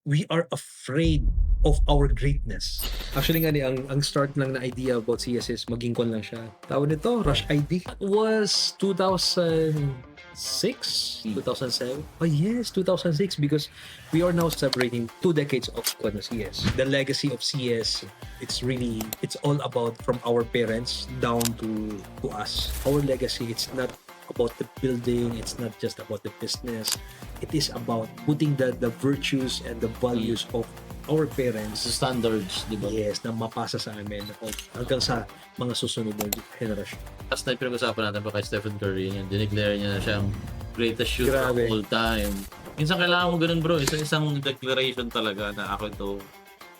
we are afraid of our greatness. Actually nga ang start lang na idea about CS is maging kon lang siya. Tawag nito, Rush ID. It was 2006, 2007. Oh yes, 2006 because we are now celebrating 2 decades of CS. The legacy of CS, it's all about from our parents down to us. Our legacy, it's not about the building, it's not just about the business. It is about putting the virtues and the values of our parents, Sa standards, di ba? yes, na mapasa sa amin hanggang sa mga susunod na henerasyon. Last night pinag-usapan natin pa kay Stephen Curry, yung dineclare niya na siyang greatest shooter of Grabe. all time. Minsan kailangan mo ganun bro, isang declaration talaga na ako ito.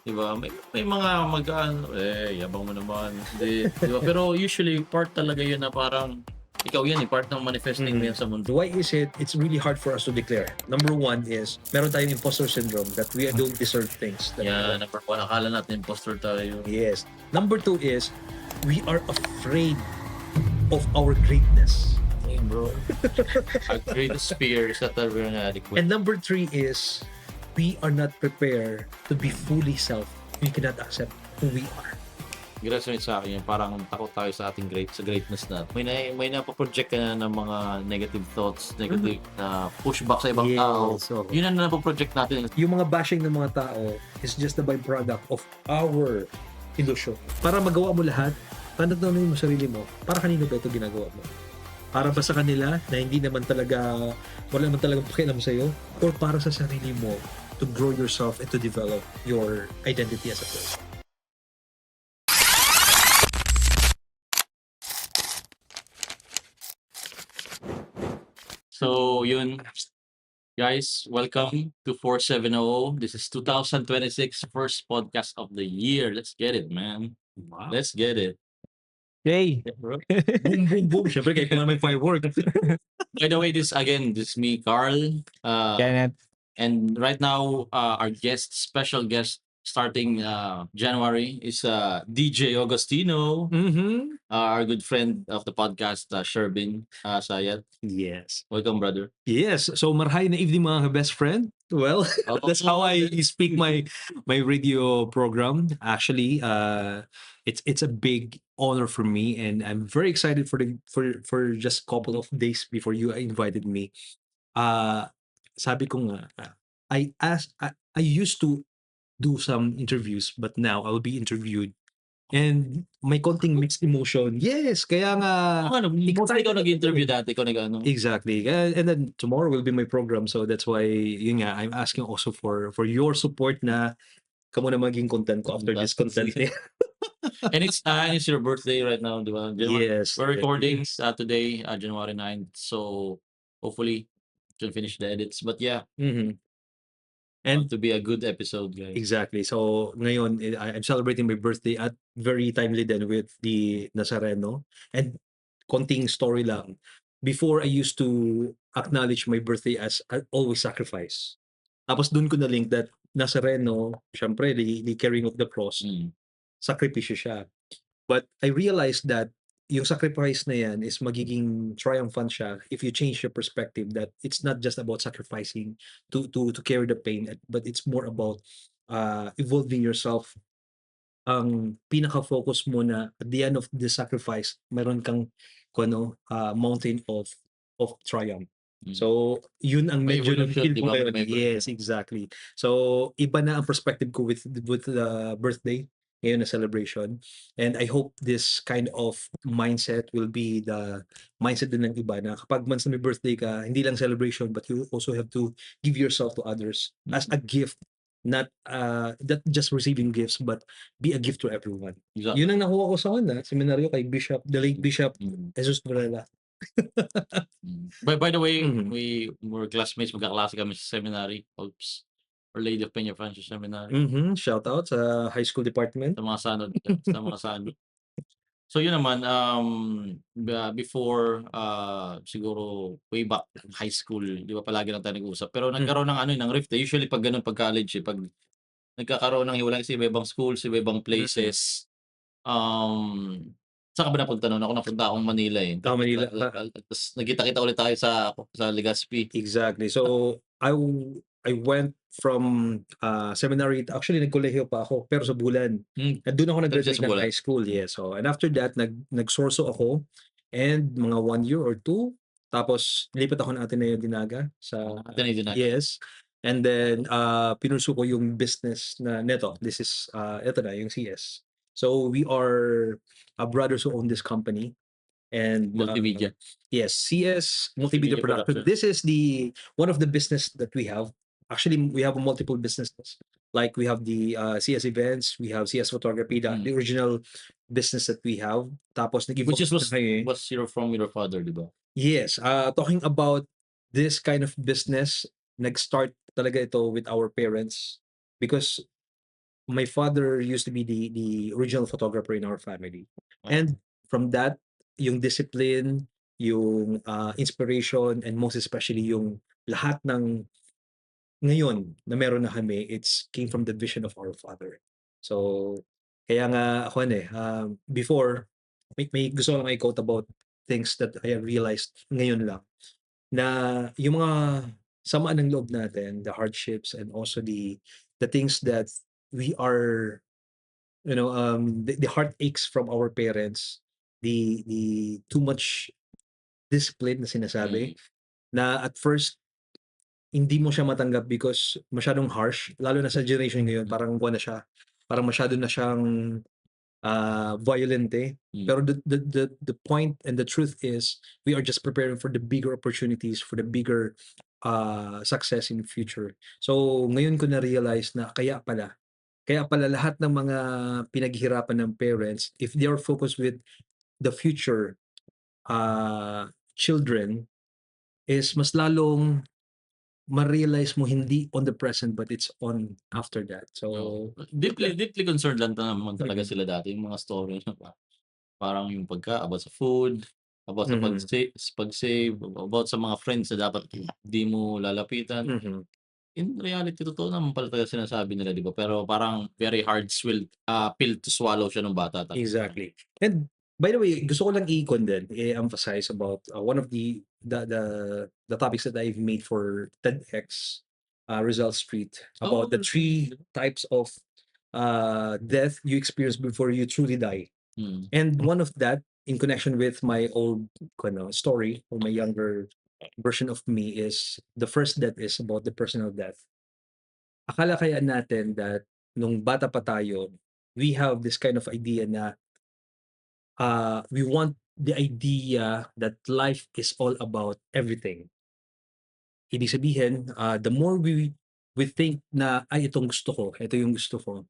Diba? May mga mag-ano, yabang mo naman. Di ba? Pero usually, part talaga yun na parang, ikaw yan part ng manifesting mo yan sa mundo. Why is it? It's really hard for us to declare. Number one is, meron tayong imposter syndrome that we don't deserve things. Yan, number one, akala natin imposter tayo. Yes. Number two is, we are afraid of our greatness. Hey bro, our greatest fear is that we're inadequate. And number three is, we are not prepared to be fully self. We cannot accept who we are. Graduate sa akin, parang takot tayo sa ating greatness na. May napoproject ka na ng mga negative thoughts, negative na pushback sa ibang tao. So, Yun ang napoproject natin. yung mga bashing ng mga tao is just the byproduct of our illusion. Para magawa mo lahat, tanong mo sarili mo, para kanino ba ito ginagawa mo? Para ba sa kanila na hindi naman talaga, wala naman talagang pakialam sa'yo? Or para sa sarili mo to grow yourself and to develop your identity as a person? So, yun. Guys, welcome to 470. This is 2026 first podcast of the year. Let's get it, man. Wow. Let's get it. Yay! Boom, boom, boom. Siyempre, kahit kung may firework. By the way, this is me, Carl. Kenneth. And right now, our special guest, starting January, is DJ Augustino, our good friend of the podcast, Sherbin Sayat. Yes. Welcome, brother. Yes. So, marhay na evening mga best friend. Well, that's how I speak my radio program. Actually, it's a big honor for me, and I'm very excited for just a couple of days before you invited me. Sabi ko nga, I used to do some interviews, but now I'll be interviewed. And may konting mixed emotion. Yes, kaya nga. Mostly ikaw nag-interview dati, ikaw nag-ano. Exactly. And then tomorrow will be my program. So that's why, yun nga, I'm asking also for your support na kamo na maging content ko after this content. And it's your birthday right now, di ba? Yes. We're recording today, January 9th. So hopefully, we can finish the edits. But yeah, Mhm. and to be a good episode, guys. Exactly. So ngayon, I'm celebrating my birthday at very timely din with the Nazareno. And konting story lang. Before, I used to acknowledge my birthday as I always sacrifice. Tapos dun ko na link that Nazareno, syempre, the carrying of the cross, sakripisyo siya. But I realized that yung sacrifice na yan is magiging triumphant siya if you change your perspective, that it's not just about sacrificing to carry the pain, but it's more about evolving yourself. Ang pinaka-focus mo na at the end of the sacrifice, meron kang mountain of triumph. So, yun ang May medyo evolution, na-feel di ko ba? ngayon. May evolution. Yes, exactly. So, iba na ang perspective ko with the birthday ngayon na celebration. And I hope this kind of mindset will be the mindset din ng iba na kapag once na may birthday ka, hindi lang celebration, but you also have to give yourself to others as a gift. Not just receiving gifts, but be a gift to everyone. Exactly. Yun ang nakuha ko sa seminaryo kay Bishop, the late Bishop Jesus Varela. By the way, Mhm. we were classmates, magkaklase kami sa seminary. Oops. Our Lady of Peña Francis Seminary. Shout out sa high school department. Sa mga sanod. Sa mga sanod. So yun naman, before, siguro way back high school, di ba palagi lang tayo nag-uusap. Pero nagkaroon ng rift. Usually pag ganun, pag college, pag nagkakaroon ng hiwalay sa iba-ibang schools, sa iba-ibang places, saan ka ba napunta nun? Ako napunta akong Manila eh. Manila. Tapos nagkita-kita ulit tayo sa Legazpi. Exactly. So, I went from seminary, actually nagkolehiyo pa ako pero sa Bulan. Doon ako nag-graduate Sa ng Bulan. high school, yes. So, and after that, nagsorso ako and mga 1 year or 2. Tapos, nilipat ako ng Ateneo Dinaga sa Ateneo Dinaga. yes. And then, pinursu ko yung business na neto. This is, ito na, yung CS. So, we are brothers who own this company. And Multimedia. yes, CS Multimedia Multimedia Production. Production. This is the one of the business that we have. Actually, we have multiple businesses. Like we have the CS events, we have CS photography, the original business that we have. Tapos Which is nag-evolve na ngayon. was from your father, di ba? Yes, talking about this kind of business, nag-start talaga ito with our parents because my father used to be the original photographer in our family. And from that, yung discipline, yung inspiration, and most especially yung lahat ng ngayon na meron na kami, it's came from the vision of our father. So, kaya nga ako before, may gusto ko lang i-quote about things that I have realized ngayon lang, na yung mga samaan ng loob natin, the hardships and also the things that we are, the heartaches from our parents, the too much discipline na sinasabi, na at first hindi mo siya matanggap because masyadong harsh, lalo na sa generation ngayon, parang buwan na siya, parang masyado na siyang violent eh. Pero the point and the truth is we are just preparing for the bigger opportunities, for the bigger success in the future. So ngayon ko na-realize na kaya pala lahat ng mga pinaghihirapan ng parents, if they are focused with the future children, is mas lalong ma-realize mo hindi on the present but it's on after that. So deeply concerned lang naman talaga sila dati, yung mga story na parang yung about sa food, about sa pag-save, about sa mga friends na dapat di mo lalapitan. In reality, totoo naman pala talaga sinasabi nila, di ba? Pero parang very hard pill to swallow siya ng bata. Exactly. And by the way, gusto ko lang i-emphasize about one of the topics that I've made for TEDx Rizal Street about the 3 types of death you experience before you truly die. And one of that, in connection with my old story or my younger version of me, is the first death is about the personal death. Akala kaya natin that nung bata pa tayo, we have this kind of idea na we want the idea that life is all about everything. Ibig sabihin, the more we think na itong gusto ko, ito yung gusto ko,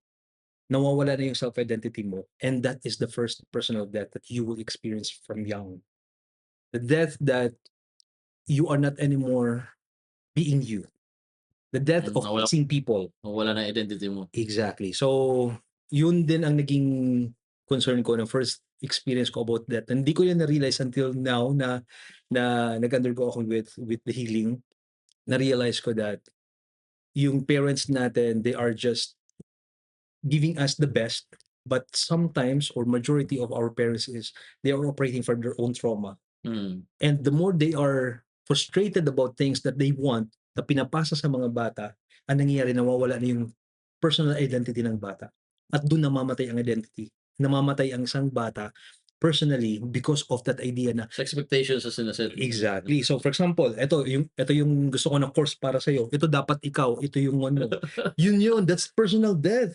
nawawala na yung self-identity mo, and that is the first personal death that you will experience from young. The death that you are not anymore being you. The death of pleasing people. Wala na identity mo. Exactly. So, yun din ang naging concern ko na first experience ko about that. Hindi ko yan na-realize until now na nag-undergo ako with the healing. Na-realize ko that yung parents natin, they are just giving us the best, but sometimes or majority of our parents is they are operating from their own trauma. And the more they are frustrated about things that they want na pinapasa sa mga bata, ang nangyayari, nawawala na yung personal identity ng bata. At doon namamatay ang identity. Namamatay ang isang bata personally because of that idea na Sa expectations sa sinaset. exactly. So for example, ito yung gusto ko na course para sa iyo. Ito dapat ikaw, ito yung ano. Yun, that's personal death.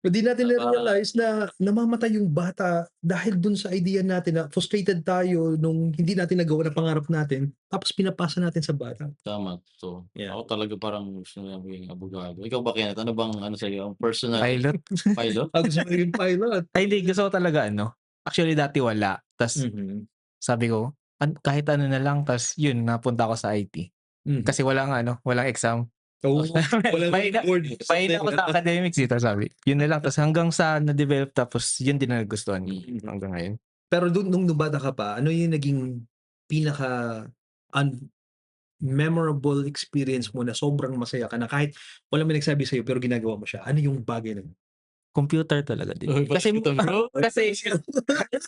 Hindi natin na-realize na namamatay yung bata dahil dun sa idea natin na frustrated tayo nung hindi natin nagawa na pangarap natin, tapos pinapasa natin sa bata. Tama. So, Yeah. ako talaga parang gusto na maging abogado. Ikaw ba, Kenneth? Ano bang sa'yo? Ang personal Pilot. pilot? Gusto mo yung pilot. Ay, hindi. Gusto ko talaga Actually, dati wala. Tas, sabi ko, kahit ano na lang. Tas, yun, napunta ako sa IT. Kasi walang exam. Mahina ako sa academics dito, sabi. Yun na lang. Tas, hanggang sa na-develop, tapos yun din na nagustuhan ko hanggang ngayon. Pero nung bata ka pa, ano yung naging pinaka memorable experience mo na sobrang masaya ka na kahit walang may nagsabi sa'yo pero ginagawa mo siya? Ano yung bagay na? Computer talaga din. Uy, Kasi bro.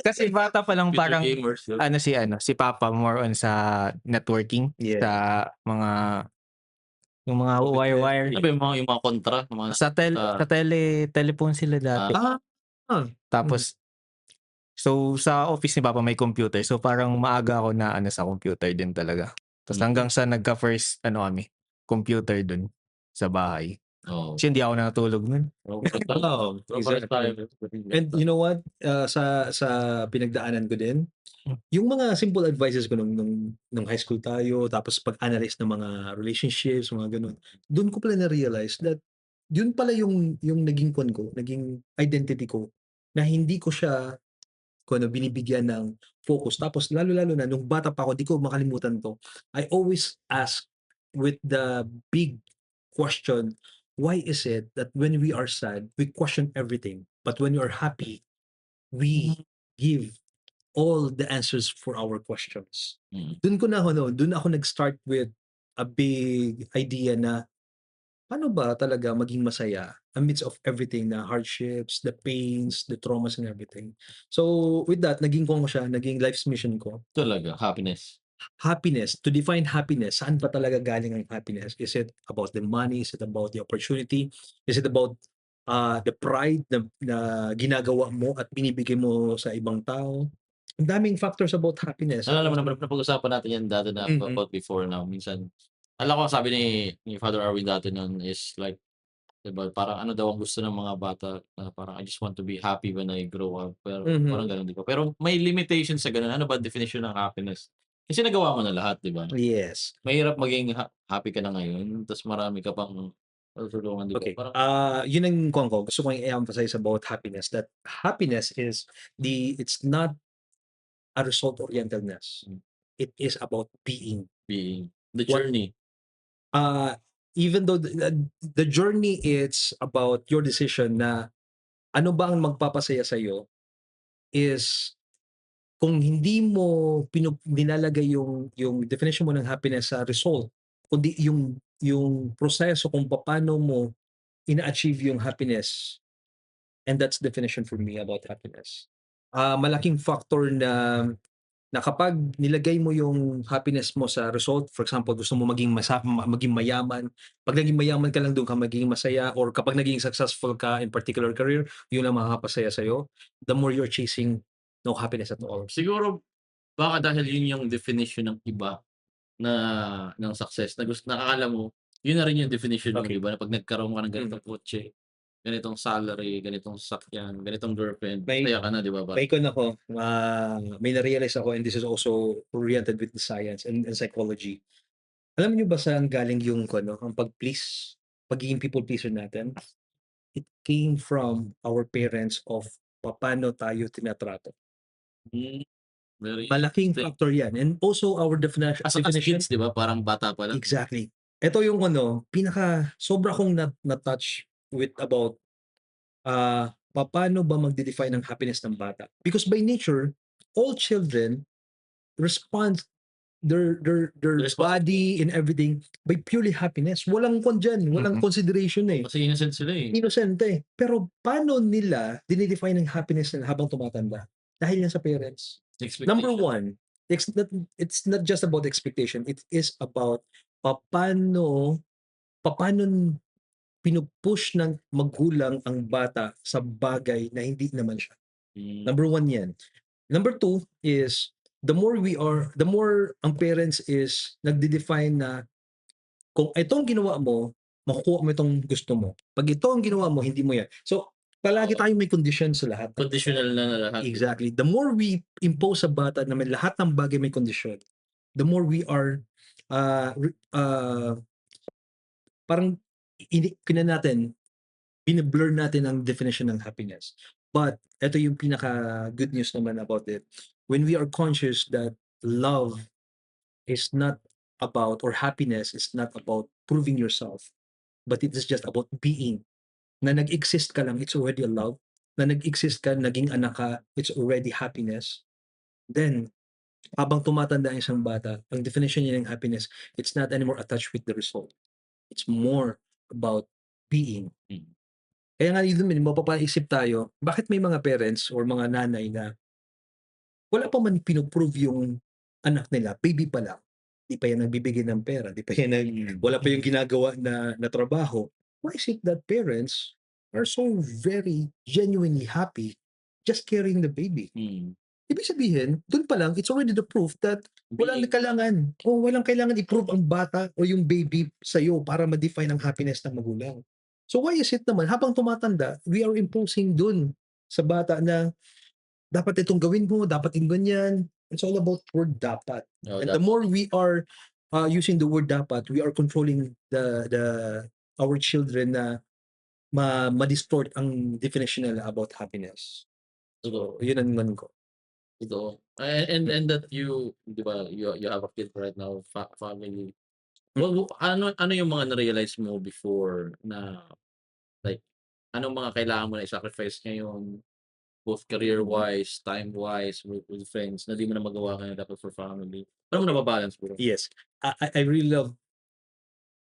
kasi bata pa lang parang gamers, si Papa more on sa networking, Yeah. sa mga Yung mga wire-wire. Ano ba yung mga kontra? Yung mga Sa telephone sila dati. Tapos, so sa office ni Papa may computer. So parang maaga ako na sa computer din talaga. Tapos hanggang sa nagka-first computer dun sa bahay. Kasi hindi ako natulog nun. Exactly. And you know what? Sa pinagdaanan ko din, yung mga simple advices ko nung high school tayo, tapos pag-analyze ng mga relationships, mga ganun, doon ko pala na-realize that yun pala yung naging naging identity ko, na hindi ko siya binibigyan ng focus. Tapos lalo-lalo na nung bata pa ako, di ko makalimutan to. I always ask with the big question, why is it that when we are sad, we question everything, but when we are happy, we give all the answers for our questions. Doon ako nag-start with a big idea na paano ba talaga maging masaya amidst of everything, na hardships, the pains, the traumas and everything. So with that, naging naging life's mission ko. Talaga, happiness. Happiness, to define happiness, saan ba talaga galing ang happiness? Is it about the money? Is it about the opportunity? Is it about the pride na ginagawa mo at binibigay mo sa ibang tao? Ang daming factors about happiness. Alam mo naman, napag-usapan natin yan dati na about before na minsan. Alam ko, sabi ni Father Arwin dati nun is like, diba, parang ano daw ang gusto ng mga bata, parang I just want to be happy when I grow up. Pero parang ganun, di ba? Pero may limitation sa ganun. Ano ba definition ng happiness? Kasi nagawa mo na lahat, di ba? Yes. Mahirap maging happy ka na ngayon, tapos marami ka pang tutulungan, di ba? Okay. Parang, Yun ang gusto kong i-emphasize about happiness, that happiness is it's not a result-orientedness. It is about being. the journey. Even though the journey, it's about your decision na ano ba ang magpapasaya sa'yo, is kung hindi mo nilalagay yung definition mo ng happiness sa result, kundi yung proseso kung paano mo ina-achieve yung happiness. And that's definition for me about happiness. Malaking factor na kapag nilagay mo yung happiness mo sa result, for example, gusto mo maging mayaman, pag naging mayaman ka lang, doon ka magiging masaya, or kapag naging successful ka in particular career, yun ang makakapasaya sa'yo, the more you're chasing no happiness at all. Siguro, baka dahil yun yung definition ng iba ng success, na nakakala mo, yun na rin yung definition ng iba, na pag nagkaroon ka ng ganitong kotse, ganitong salary, ganitong sasakyan, ganitong girlfriend, masaya ka na, di ba? May may na-realize ako, and this is also oriented with the science and psychology. Alam niyo ba saan galing yung ang pag-please, pagiging people pleaser natin? It came from our parents of paano tayo tinatrato. Malaking factor yan. And also our definition. As kids, di ba? Parang bata pa lang. Exactly. Ito yung sobra kong na-touch with about paano ba magde-define ng happiness ng bata. Because by nature, all children respond their body and everything by purely happiness. Walang walang consideration eh. Kasi innocent sila eh. Innocent eh. Pero paano nila dinidefine ng happiness nila habang tumatanda? Dahil yan sa parents. Number one, it's not just about expectation. It is about paano pinupush ng magulang ang bata sa bagay na hindi naman siya. Number one yan. Number two is, the more ang parents is nagde-define na kung itong ginawa mo, makukuha mo itong gusto mo. Pag ito ang ginawa mo, hindi mo yan. So, palagi tayong may condition sa lahat. Conditional na lahat. Exactly. The more we impose sa bata na may lahat ng bagay may condition, the more we are parang bine-blur natin ang definition ng happiness. But ito yung pinaka good news naman about it. When we are conscious that love is not about, or happiness is not about proving yourself, but it is just about being. Na nag-exist ka lang, it's already a love. Na nag-exist ka, naging anak ka, it's already happiness. Then, habang tumatanda ang isang bata, ang definition niya ng happiness, it's not anymore attached with the result. It's more about being. Kaya nga yun, mapapaisip tayo, bakit may mga parents or mga nanay na wala pa man pinoprove yung anak nila, baby pa lang, di pa yan nagbibigay ng pera, di pa yan wala pa yung ginagawa na trabaho. Why is it that parents are so very genuinely happy just carrying the baby? Ibig sabihin, dun pa lang, it's already the proof that walang kailangan i-prove ang bata o yung baby sa'yo para ma-define ang happiness ng magulang. So why is it naman, habang tumatanda, we are imposing dun sa bata na dapat itong gawin mo, dapat yung ganyan. It's all about word dapat. Oh, And the more we are using the word dapat, we are controlling our children na ma-distort ang definition nila about happiness. So, yun ang man ko. Totoo. And that you, 'di ba, you have a kid right now, family. Well, ano yung mga na-realize mo before na like anong mga kailangan mo na i-sacrifice ngayon, both career-wise, time-wise, with friends na di mo na magawa ngayon dapat for family? Paano mo nababalance, bro? Yes. I really love,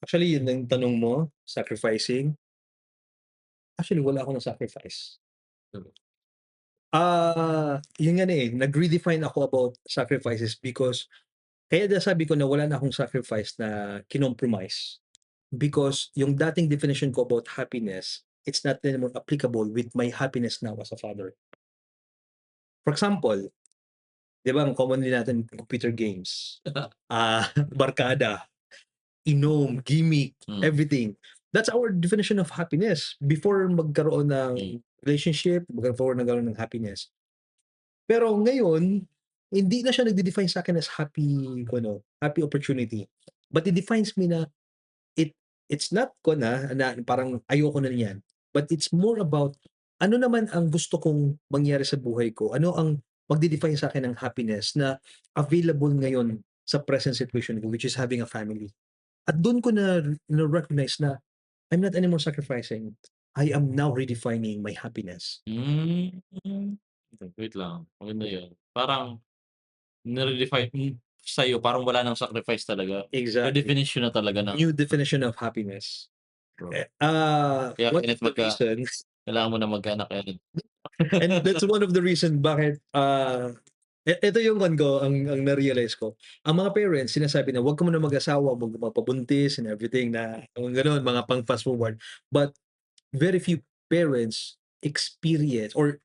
actually yun ang tanong mo, sacrificing. Actually, wala akong na-sacrifice. Okay. Yun nga nag-redefine ako about sacrifices because kaya sabi ko na wala na akong sacrifice na kinompromise. Because yung dating definition ko about happiness, it's not anymore applicable with my happiness now as a father. For example, di ba ang commonly natin computer games, barkada, inom, gimmick, everything. That's our definition of happiness before magkaroon ng relationship, before nagkaroon ng happiness. Pero ngayon, hindi na siya nagde-define sa akin as happy opportunity. But it defines me na it's not ko na parang ayoko na niyan. But it's more about ano naman ang gusto kong mangyari sa buhay ko. Ano ang magde-define sa akin ng happiness na available ngayon sa present situation ko, which is having a family. At doon ko na recognize na I'm not anymore sacrificing. I am now redefining my happiness. Wait lang, maganda yun. Parang nire-define sa'yo, parang wala nang sacrifice talaga. Yung Exactly. definition na talaga ng New definition of happiness. bro. Kaya Kaya one of the reasons, kailangan mo na magkaanak yan. and that's one of the reasons bakit ito yung ang na-realize ko. Ang mga parents, sinasabi na huwag ka muna mag-asawa, huwag magpabuntis and everything na gano'n, mga pang fast forward. But very few parents experience or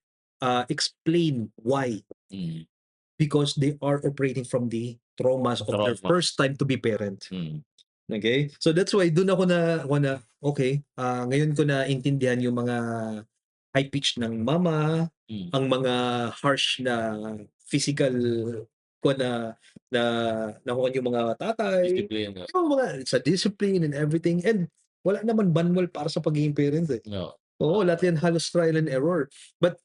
explain why. Because they are operating from the traumas of their first time to be parent. Okay? So that's why doon ako na okay, ngayon ko na intindihan yung mga high pitch ng mama, ang mga harsh na physical ko na nakuha yung mga tatay, Discipline. yung mga sa discipline and everything, and wala naman manual para sa pagiging parent No. Oo, lahat yan halos trial and error. But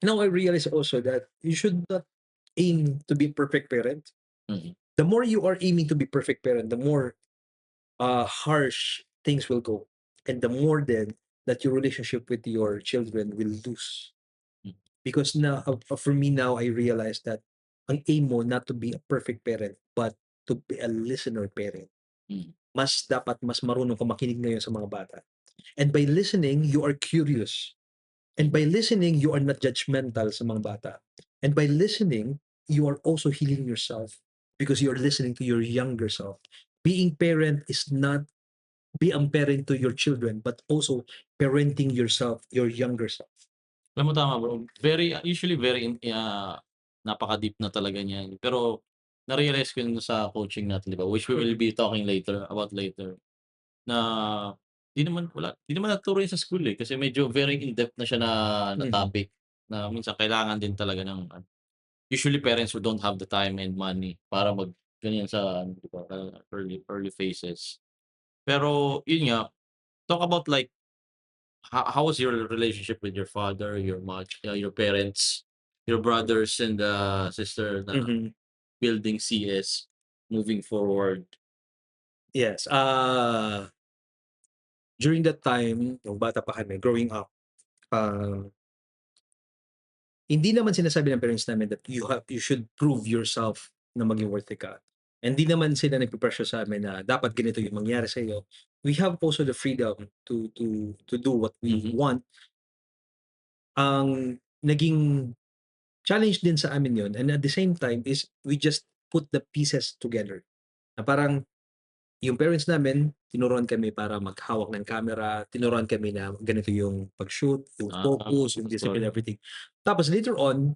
now I realize also that you should not aim to be a perfect parent. The more you are aiming to be perfect parent, the more harsh things will go, and the more then that your relationship with your children will lose. Because now, for me now, I realize that ang aim mo not to be a perfect parent, but to be a listener parent. Mas marunong ka makinig ngayon sa mga bata. And by listening, you are curious. And by listening, you are not judgmental sa mga bata. And by listening, you are also healing yourself because you are listening to your younger self. Being parent is not being parent to your children, but also parenting yourself, your younger self. Alam mo, tama bro. Usually very napaka-deep na talaga niyan. Pero na-realize ko yun sa coaching natin, di ba? Which we will be talking about later. Na di naman naturo yun sa school kasi medyo very in-depth na siya na topic na minsan kailangan din talaga ng usually parents who don't have the time and money para ganyan sa di ba, early phases. Pero yun nga, talk about like how was your relationship with your father, your mother, your parents, your brothers and sister na building CS moving forward? Yes. During that time, nung bata pa kami, growing up, hindi naman sinasabi ng parents namin that you should prove yourself na maging worthy ka. And hindi naman sila nagpe-pressure sa amin na dapat ganito yung mangyari sa iyo. We have also the freedom to do what we want. Ang naging challenge din sa amin yun, and at the same time is we just put the pieces together. Na parang yung parents namin, tinuruan kami para maghawak ng camera, tinuruan kami na ganito yung pag-shoot, yung focus, yung discipline, sorry. everything. Tapos later on,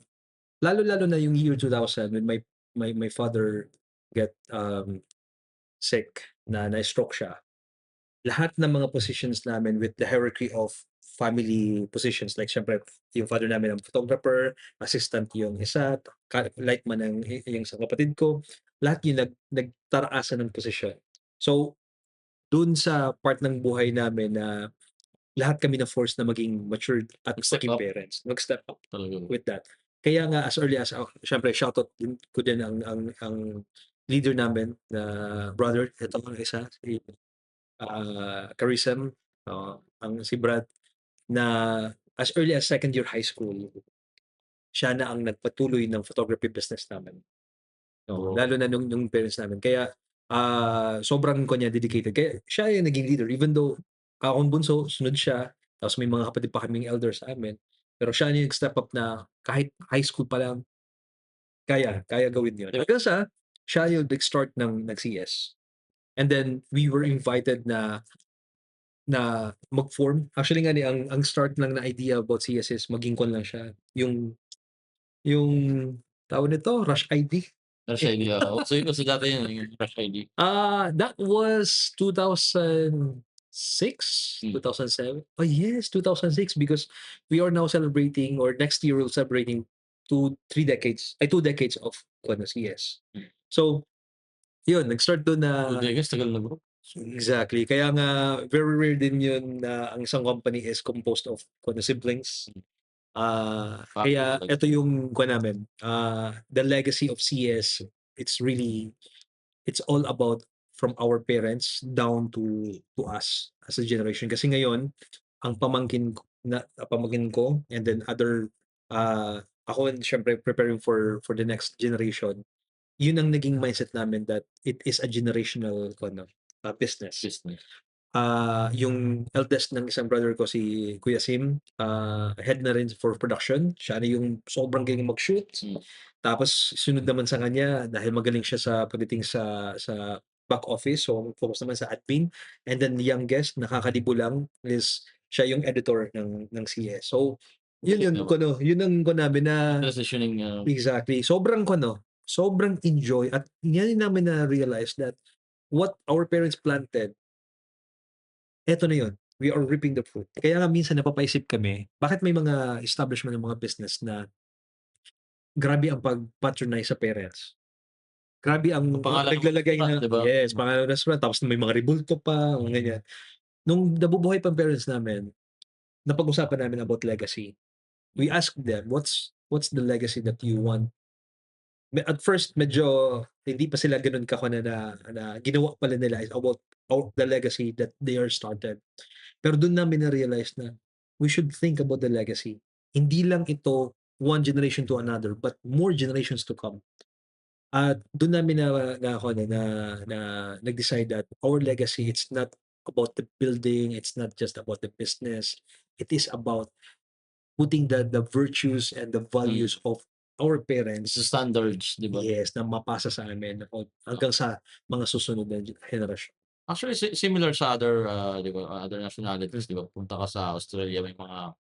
lalo-lalo na yung year 2000 when my father get sick, na-stroke siya. Lahat ng mga positions namin with the hierarchy of family positions, like siyempre yung father namin ang photographer, assistant yung isa, lightman ang yung sa kapatid ko, lahat yung nagtaraasan ng posisyon. So, dun sa part ng buhay namin na lahat kami na-force na maging matured at Nag-step maging up. parents, mag-step up Talaga. with that. Kaya nga as early as siyempre shoutout din ko din ang leader namin na brother, ito ang isa, si Karism, ang si Brad, na as early as second year high school, siya na ang nagpatuloy ng photography business namin. Oo. Lalo na nung parents namin. Kaya sobrang kanya dedicated. Kaya siya yung naging leader. Even though akong bunso, sunod siya, tapos may mga kapatid pa kaming elders sa amin. Pero siya yung step up na kahit high school pa lang, kaya gawin yun. Hanggang sa, siya yung nag-start ng CS. And then, we were invited na mag-form. Actually nga ang start lang na idea about CS is maging kon lang siya. Yung tawag nito, Rush ID. Rush ID. So dati yun, yung Rush ID. That was 2006, 2007. Oh yes, 2006 because we are now celebrating, or next year we're celebrating 2 decades of CS. So, yun, nag-start doon na 2 decades, tagal na bro. exactly. Kaya nga very rare din yun na ang isang company is composed of siblings. Kaya ito yung namin. The legacy of CS, it's all about from our parents down to us as a generation. Kasi ngayon, ang pamangkin ko and then other ako, and syempre preparing for the next generation, yun ang naging mindset namin that it is a generational business. Yung eldest ng isang brother ko, si Kuya Sim, head na rin for production. Siya na yung sobrang galing mag-shoot. Tapos sunod naman sa kanya, dahil magaling siya sa pagdating sa back office, so focus naman sa admin. And then the youngest, nakakadibo lang, is siya yung editor ng CS. So, yun ang namin na Transitioning. exactly. Sobrang enjoy, at yan namin na realize that what our parents planted, eto na yun. We are reaping the fruit. Kaya nga minsan napapaisip kami, bakit may mga establishment ng mga business na grabe ang pag-patronize sa parents. Grabe ang Pangalan ng naglalagay na, restaurant, diba? yes, pangalan ng restaurant, tapos may mga rebulto pa, mga ganyan. Nung nabubuhay pang parents namin, napag-usapan namin about legacy. We asked them, what's the legacy that you want? At first, medyo hindi pa sila ganun na ginawa pala nila is about the legacy that they are started. Pero doon namin na-realize na we should think about the legacy. Hindi lang ito one generation to another, but more generations to come. At doon namin na nag-decide that our legacy, it's not about the building, it's not just about the business. It is about putting the virtues and the values of our parents. Sa standards, di ba? Yes, na mapasa sa amin hanggang sa mga susunod na henerasyon. Actually, similar sa other, di ba, other nationalities, di ba? Punta ka sa Australia, may mga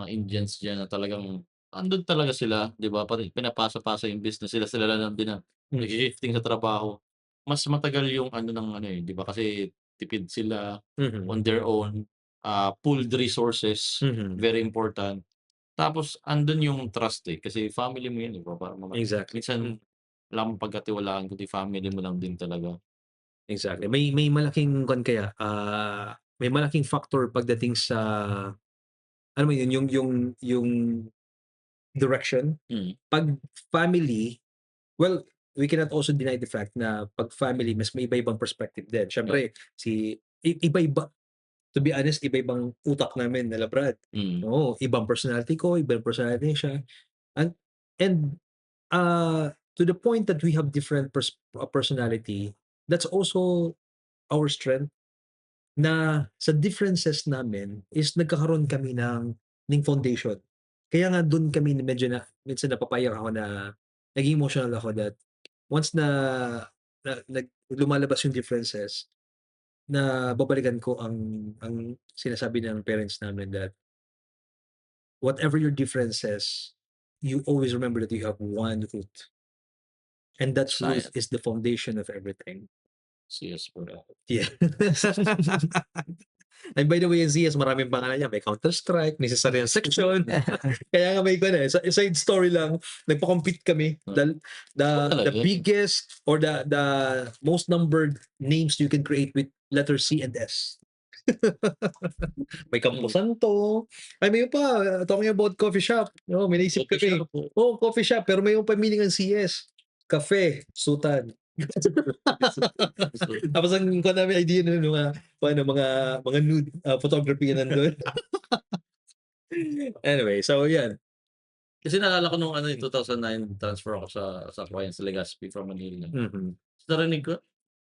Indians diyan na talagang andun talaga sila, di ba? Pati pinapasa-pasa yung business, sila lang din na nag-shifting sa trabaho. Mas matagal yung di ba? Kasi tipid sila on their own, pooled resources, very important. Tapos andun yung trust kasi family mo yun, di ba? Exactly. Minsan wala mong pagkatiwalaan kundi family mo lang din talaga. Exactly. May malaking kaya, may malaking factor pagdating sa ano mo yun, yung direction. Pag family, well, we cannot also deny the fact na pag family, mas may iba-ibang perspective din. Siyempre, iba-iba, to be honest, iba-ibang utak namin nila Brad. Oo, ibang personality ko, ibang personality siya. And to the point that we have different personality, that's also our strength, na sa differences namin is nagkakaroon kami ng foundation. Kaya nga doon kami medyo minsan napapayak ako na naging emotional ako that once na lumalabas yung differences, na babalikan ko ang sinasabi ng parents namin that whatever your differences, you always remember that you have one root. And that root Science. is the foundation of everything. CS bro. Yeah. And by the way, yung CS, maraming pangalan niya. May Counter-Strike, may sasariang section. Kaya nga may side story lang, nagpa-compete kami. The biggest or the most numbered names you can create with letter C and S. May Campo Santo. Ay, may pa, talking about coffee shop. No, may naisip kami. Oh, coffee shop, pero may pa meaning ang CS. Cafe, Sultan. Tapos ang ko namin idea ng mga nude photography nandun. Anyway, so yan. Kasi naalala ko nung 2009 transfer ako sa Quayan sa Legazpi from Manila. So, narinig ko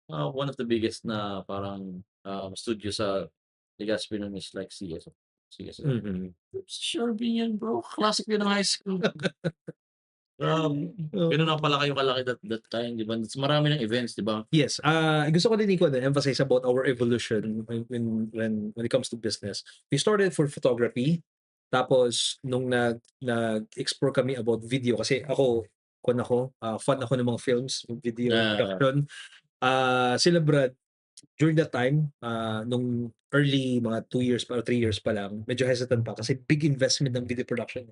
one of the biggest na parang studio sa Legazpi nun is like CS. Sure yan bro. Classic yun ng high school. Ganun na pala kayo kalaki that time, di ba? Marami ng events, di ba? Yes. Gusto ko din emphasize about our evolution when it comes to business. We started for photography. Tapos nung nag-explore kami about video kasi fan ako ng mga films, video production. Sila Brad, during that time, nung early mga 2 years pa or 3 years pa lang, medyo hesitant pa kasi big investment ng video production.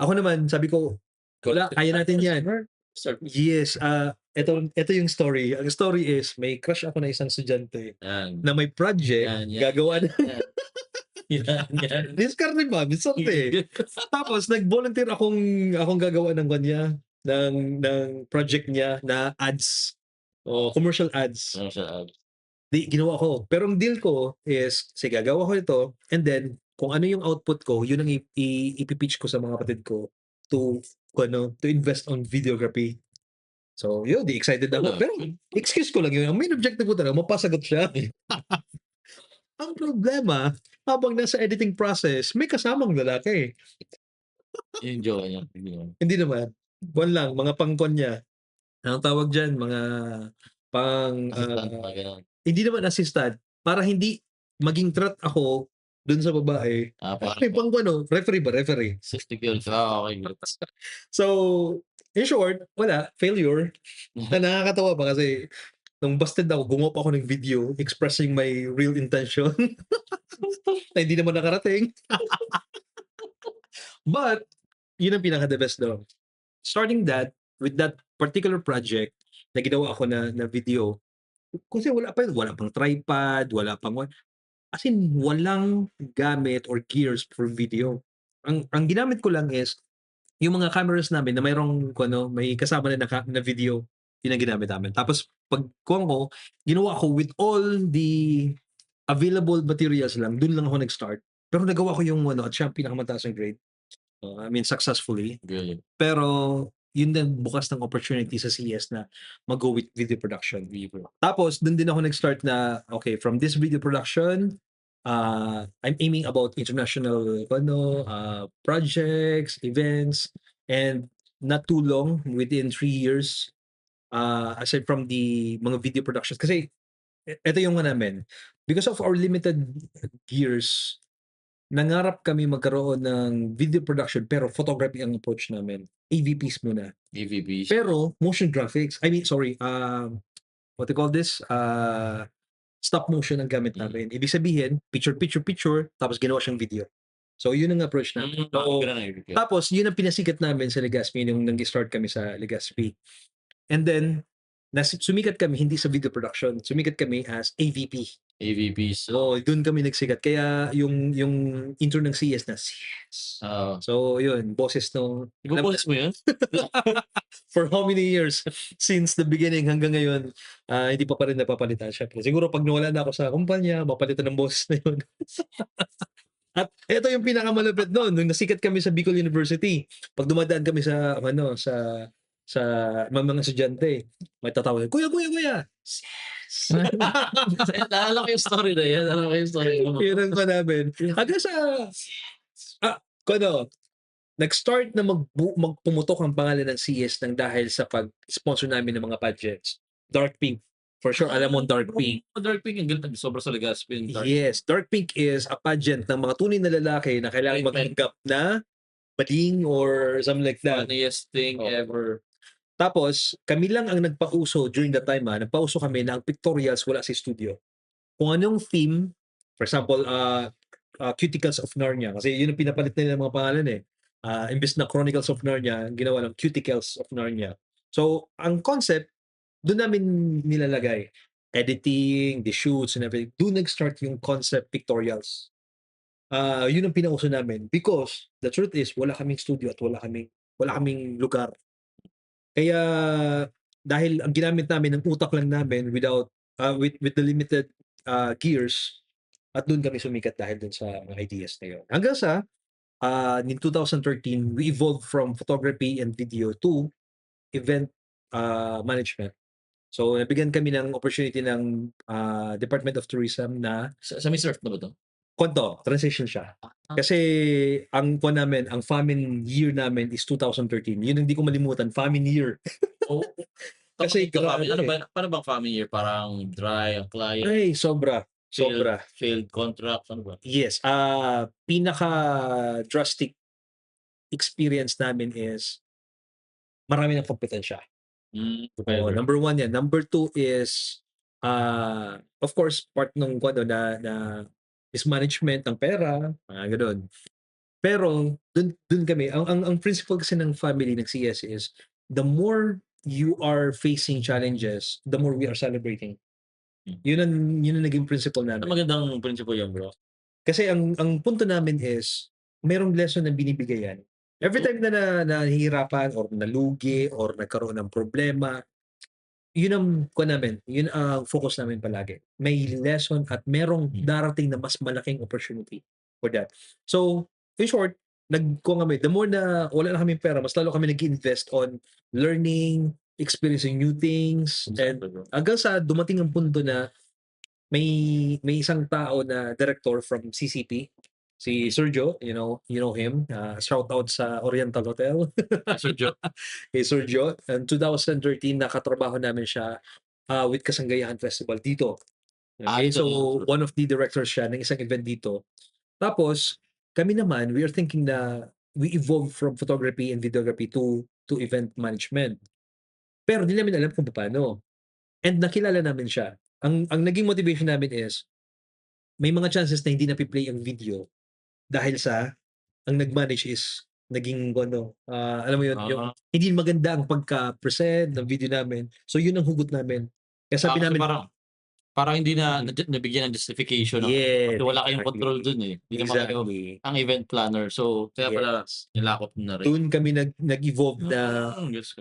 Ako naman, sabi ko, wala, kaya natin yan. Yes, ito yung story. Ang story is, may crush ako na isang estudyante na may project, gagawa na. Discarte ba? Bisarte. Tapos, nag-volunteer akong gagawa ng kanya, ng project niya na ads. O commercial ads. Ginawa ko. Pero ang deal ko is, sige, gagawa ko ito, and then, kung ano yung output ko, yun ang ipipitch ko sa mga kapatid ko to invest on videography. So, yun, di excited ako. Pero, excuse ko lang yun. Ang main objective ko talaga, mapasagot siya. Ang problema, habang nasa editing process, may kasamang lalaki. Enjoy niya. Hindi naman. Buwan lang, mga pangkon niya. Ang tawag dyan, mga hindi naman assistant. Para hindi maging threat ako dun sa babae. May referee ba? Referee. Okay. So, in short, wala. Failure. Na nakakatawa pa kasi nung busted ako, gumawa pa ako ng video expressing my real intention. Na hindi naman nakarating. But, yun ang pinaka-the best daw. Starting that, with that particular project, na ginawa ako na video, kasi wala pang tripod, as in, walang gamit or gears for video. Ang ginamit ko lang is, yung mga cameras namin na may kasama na video, yun ang ginamit namin. Tapos, ginawa ko with all the available materials lang, dun lang ako nag-start. Pero nagawa ko yung at siya pinakamataas ng grade. Successfully. Really? Pero, yun din bukas ng opportunity sa CS na mag-go with video production. Tapos, dun din ako nag-start na, okay, from this video production, I'm aiming about international projects, events, and not too long, within 3 years, aside from the mga video productions. Kasi, ito yung namin. Because of our limited gears, nangarap kami magkaroon ng video production pero photography ang approach namin. AVPs muna. AVPs. Pero motion graphics, what they call this? Stop motion ang gamit namin. Ibig sabihin, picture, tapos ginawa siyang video. So, yun ang approach namin. Tapos, yun ang pinasikat namin sa Legazpi nung nag-start kami sa Legazpi. And then, sumikat kami hindi sa video production. Sumikat kami as AVP. AVPs. Doon kami nagsikat. Kaya yung intro ng CS na CS. So, yun. Boses no. Boses mo yun? For how many years? Since the beginning hanggang ngayon, hindi pa rin napapalitan. Syempre, siguro pag nawala na ako sa kumpanya, mapalitan ng boses na yun. At ito yung pinakamalapit noon. Nung nasikat kami sa Bicol University, pag dumadaan kami sa mga estudyante, may tatawag, Kuya! Yes! Naalala ko yung story na yan. Yun ang namin. Hanggang sa, nag-start na pumutok ang pangalan ng CS nang dahil sa pag-sponsor namin ng mga pageants. Dark Pink. For sure, alam mo Dark Pink. Dark Pink, ang galing. Sobra sa Legazpi yung Dark Yes, Dark Pink is a pageant ng mga tunay na lalaki na kailangan magpanggap na bading or something like that. Funniest thing Oo. ever. Tapos, kami lang ang nagpauso during that time, nagpauso kami na ang pictorials wala sa studio. Kung anong theme, for example, Cuticles of Narnia, kasi yun ang pinapalit nila ng mga pangalan eh. Imbes na Chronicles of Narnia, ginawa lang Cuticles of Narnia. So, ang concept, doon namin nilalagay. Editing, the shoots, and everything. Doon nag-start yung concept pictorials. Yun ang pinauso namin. Because, the truth is, wala kaming studio at wala kaming lugar. Kaya dahil ang ginamit namin ng utak lang namin with the limited gears at doon kami sumikat dahil dun sa mga ideas na yun. Hanggang sa in 2013 we evolved from photography and video to event management. So nabigyan kami ng opportunity ng Department of Tourism na Sa Miss Earth na ba to? transition siya. Kasi ang famine year namin is 2013. Yun ang hindi ko malimutan, famine year. Oh, Kasi grabe. grabe. Paano bang family year? Parang dry ang client, Ay, sobra. failed contracts, ano ba? Yes, pinaka drastic experience namin is marami ng kompetensya. Okay. Number 1 yan. Number 2 is of course part ng na mismanagement ng pera, mga gano'n. Pero dun kami, ang principle kasi ng family ng CS is the more you are facing challenges, the more we are celebrating. Yun ang naging principle namin. Magandang principle yan, bro. Kasi ang punto namin is merong lesson na binibigay yan. Every time na nahihirapan or nalugi or nagkaroon ng problema, yun ang focus namin palagi. May lesson at merong darating na mas malaking opportunity for that. So, in short, the more na wala na kaming pera, mas lalo kami nag-invest on learning, experiencing new things, and hanggang sa dumating ang punto na may isang tao na director from CCP, si Sergio, you know him, shout out sa Oriental Hotel. Sergio. Kay Sergio, in 2013 nakatrabaho namin siya with Kasanggayahan Festival dito. Okay, Ito. so one of the directors siya ng isang event dito. Tapos kami naman, we are thinking na we evolved from photography and videography to event management. Pero di namin alam kung paano. And nakilala namin siya. Ang naging motivation namin is may mga chances na hindi na play ang video dahil sa ang nag-manage is naging alam mo yun, yung hindi maganda ang pagka-present ng video namin. So yun ang hugot namin. Kaya sabi namin, parang hindi na nabigyan ng justification. yes, Kasi wala kayong control dun eh. Hindi naman kayo ang event planner. So, kaya pala nilakop na rin. doon kami nag-evolve na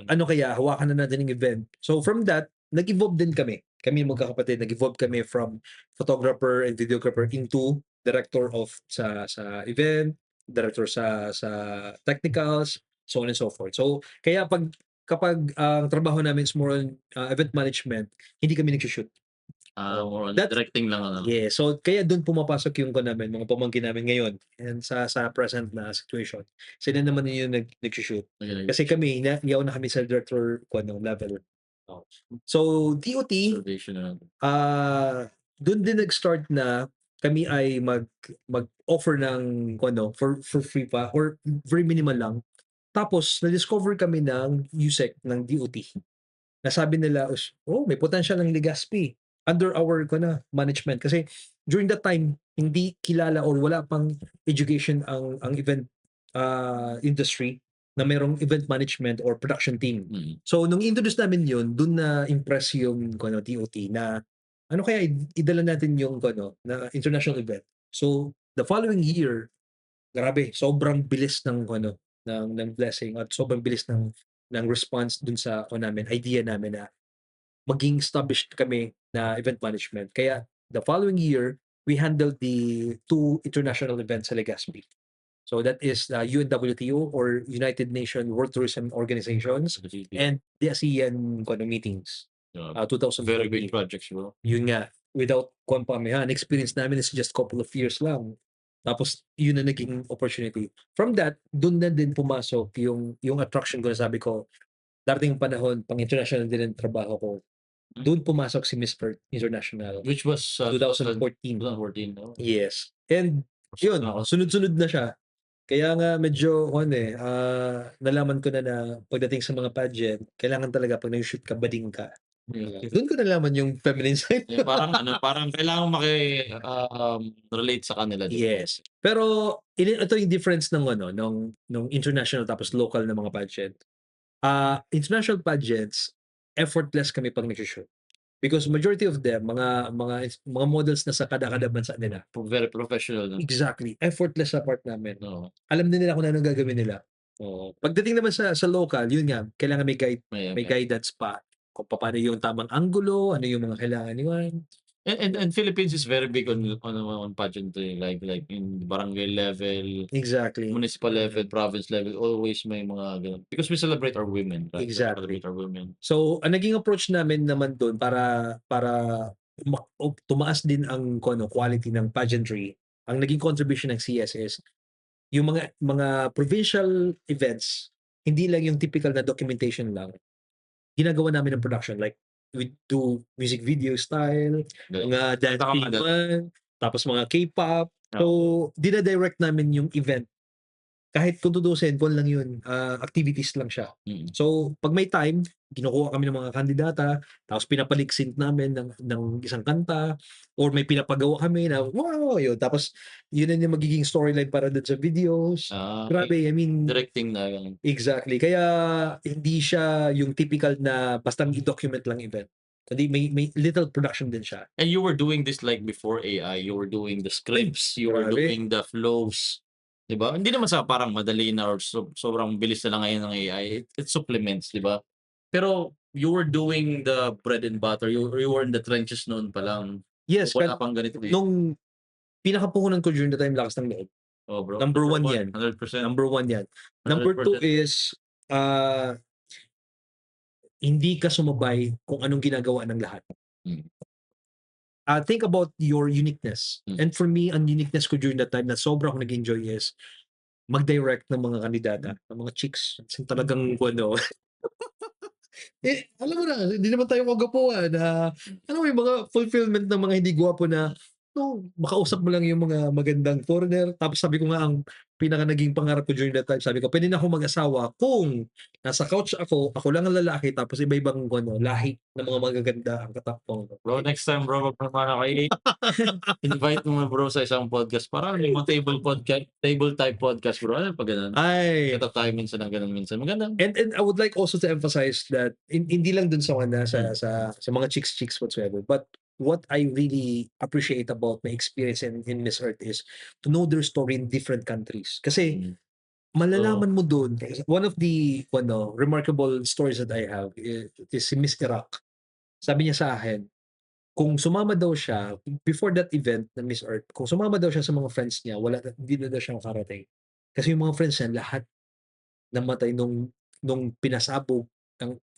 ano kaya, hawakan na natin yung event. So from that, nag-evolve din kami. Kami magkakapatid, nag-evolve kami from photographer and videographer into director of sa event, director sa technicals, so on and so forth. So kaya kapag ang trabaho namin is more on event management, hindi kami nag-shoot. More on That's- directing lang. Ano. Yeah, so kaya doon pumapasok yung namin, mga pamangkin namin ngayon and sa present na situation. Sila naman yung nag-shoot. Kasi kami, iyaw na kami sa director level. So, DOT, Observation na lang. doon din nag-start na kami ay mag-offer ng for free pa or very minimal lang. Tapos, na-discover kami ng USEC, ng DOT. Nasabi nila, may potential ng Legazpi under our management. Kasi during that time, hindi kilala or wala pang education ang event industry na mayroong event management or production team. So, nung introduce namin yun, dun na impress yung DOT na ano kaya idala natin yung na international event. So, the following year, grabe, sobrang bilis ng blessing at sobrang bilis ng response dun sa idea namin na maging established kami na event management. Kaya the following year, we handled the 2 international events sa Legazpi. So that is the UNWTO or United Nations World Tourism Organizations and the ASEAN meetings. 2000 Very big projects, bro. Yun nga, without experience namin is just couple of years lang. Tapos yun na naging opportunity. From that, dun na din pumasok yung attraction ko na sabi ko, darating panahon, pang international din ang trabaho ko. Doon pumasok si Miss Earth International, Which was 2014. 2014, no? Yes. And yun, sunod-sunod na siya. Kaya nga medyo nalaman ko na pagdating sa mga pageant, kailangan talaga 'pag nag-shoot ka, bading ka. Doon ko nalaman yung feminine side. Parang kailangan relate sa kanila, di ba? Yes. Pero ito yung difference ng nung international tapos local na mga pageant. International pageants, effortless kami 'pag nagso-shoot. Because majority of them, mga models na sa kada-kada bansa nila. Very professional, no? Exactly. Effortless sa part namin. Oo. Alam din nila kung anong gagawin nila. Oo. Pagdating naman sa local, yun nga, kailangan may guidance pa kung paano yung tamang anggulo, ano yung mga kailangan niwan. And Philippines is very big on pageantry, like in barangay level, Exactly. municipal level, province level, always may mga ganun. Because we celebrate our women, right? We Exactly. celebrate our women. So, ang naging approach namin naman doon para tumaas din ang quality ng pageantry, ang naging contribution ng CSS, yung mga provincial events, hindi lang yung typical na documentation lang. Ginagawa namin ng production, like we do music video style, mga dancing naman, tapos mga K-pop. So, dina-direct namin yung event. Kahit kung tutusin, kung lang yun, activities lang siya. So, pag may time, kinukuha kami ng mga kandidata, tapos pinapaliksint namin ng isang kanta, or may pinapagawa kami na, wow, yun. Tapos, yun na yung magiging storyline para dun sa videos. Grabe, I mean, Directing na ganun. exactly. Kaya, hindi siya yung typical na basta i-document lang event. Hindi, may little production din siya. And you were doing this like before AI, you were doing the scripts, you were Grabe. doing the flows. Diba? Hindi naman sa parang madali na or sobrang bilis na lang ngayon ng AI. It supplements, di ba? Pero you were doing the bread and butter. You were in the trenches noon pa lang. Yes, Wala pang ganito dito. nung pinakapuhunan ko during the time, lakas ng loob. Oh, bro. Number one yan. 100%. Number one yan. Number 2 is, hindi ka sumabay kung anong ginagawa ng lahat. Think about your uniqueness. And for me, ang uniqueness ko during that time na sobra akong nag-enjoy is mag-direct ng mga kandidata, ng mga chicks. Talagang alam mo na, hindi naman tayo kagapuan na, alam mo yung mga fulfillment ng mga hindi gwapo na, makausap mo lang yung mga magandang foreigner. Tapos sabi ko nga, ang pinaka naging pangarap ko during that time, sabi ko, pwede na ako mag-asawa kung nasa couch ako lang ang lalaki, tapos iba-ibang lahi ng mga magaganda ang katapong. Bro, next time, bro, magpapana kay invite mo bro sa isang podcast. Parang may mga table type podcast, bro. Ano pa ganun? Ay. Kita tayo minsan ng ganun minsan. Maganda. And I would like also to emphasize that hindi lang dun sa mga chicks whatsoever, but what I really appreciate about my experience in Miss Earth is to know their story in different countries. Kasi malalaman mo dun, one of the remarkable stories that I have is si Miss Iraq. Sabi niya sa akin, kung sumama daw siya, before that event ng Miss Earth, kung sumama daw siya sa mga friends niya, hindi na daw siya makarating. Kasi yung mga friends niya, lahat namatay nung pinasabog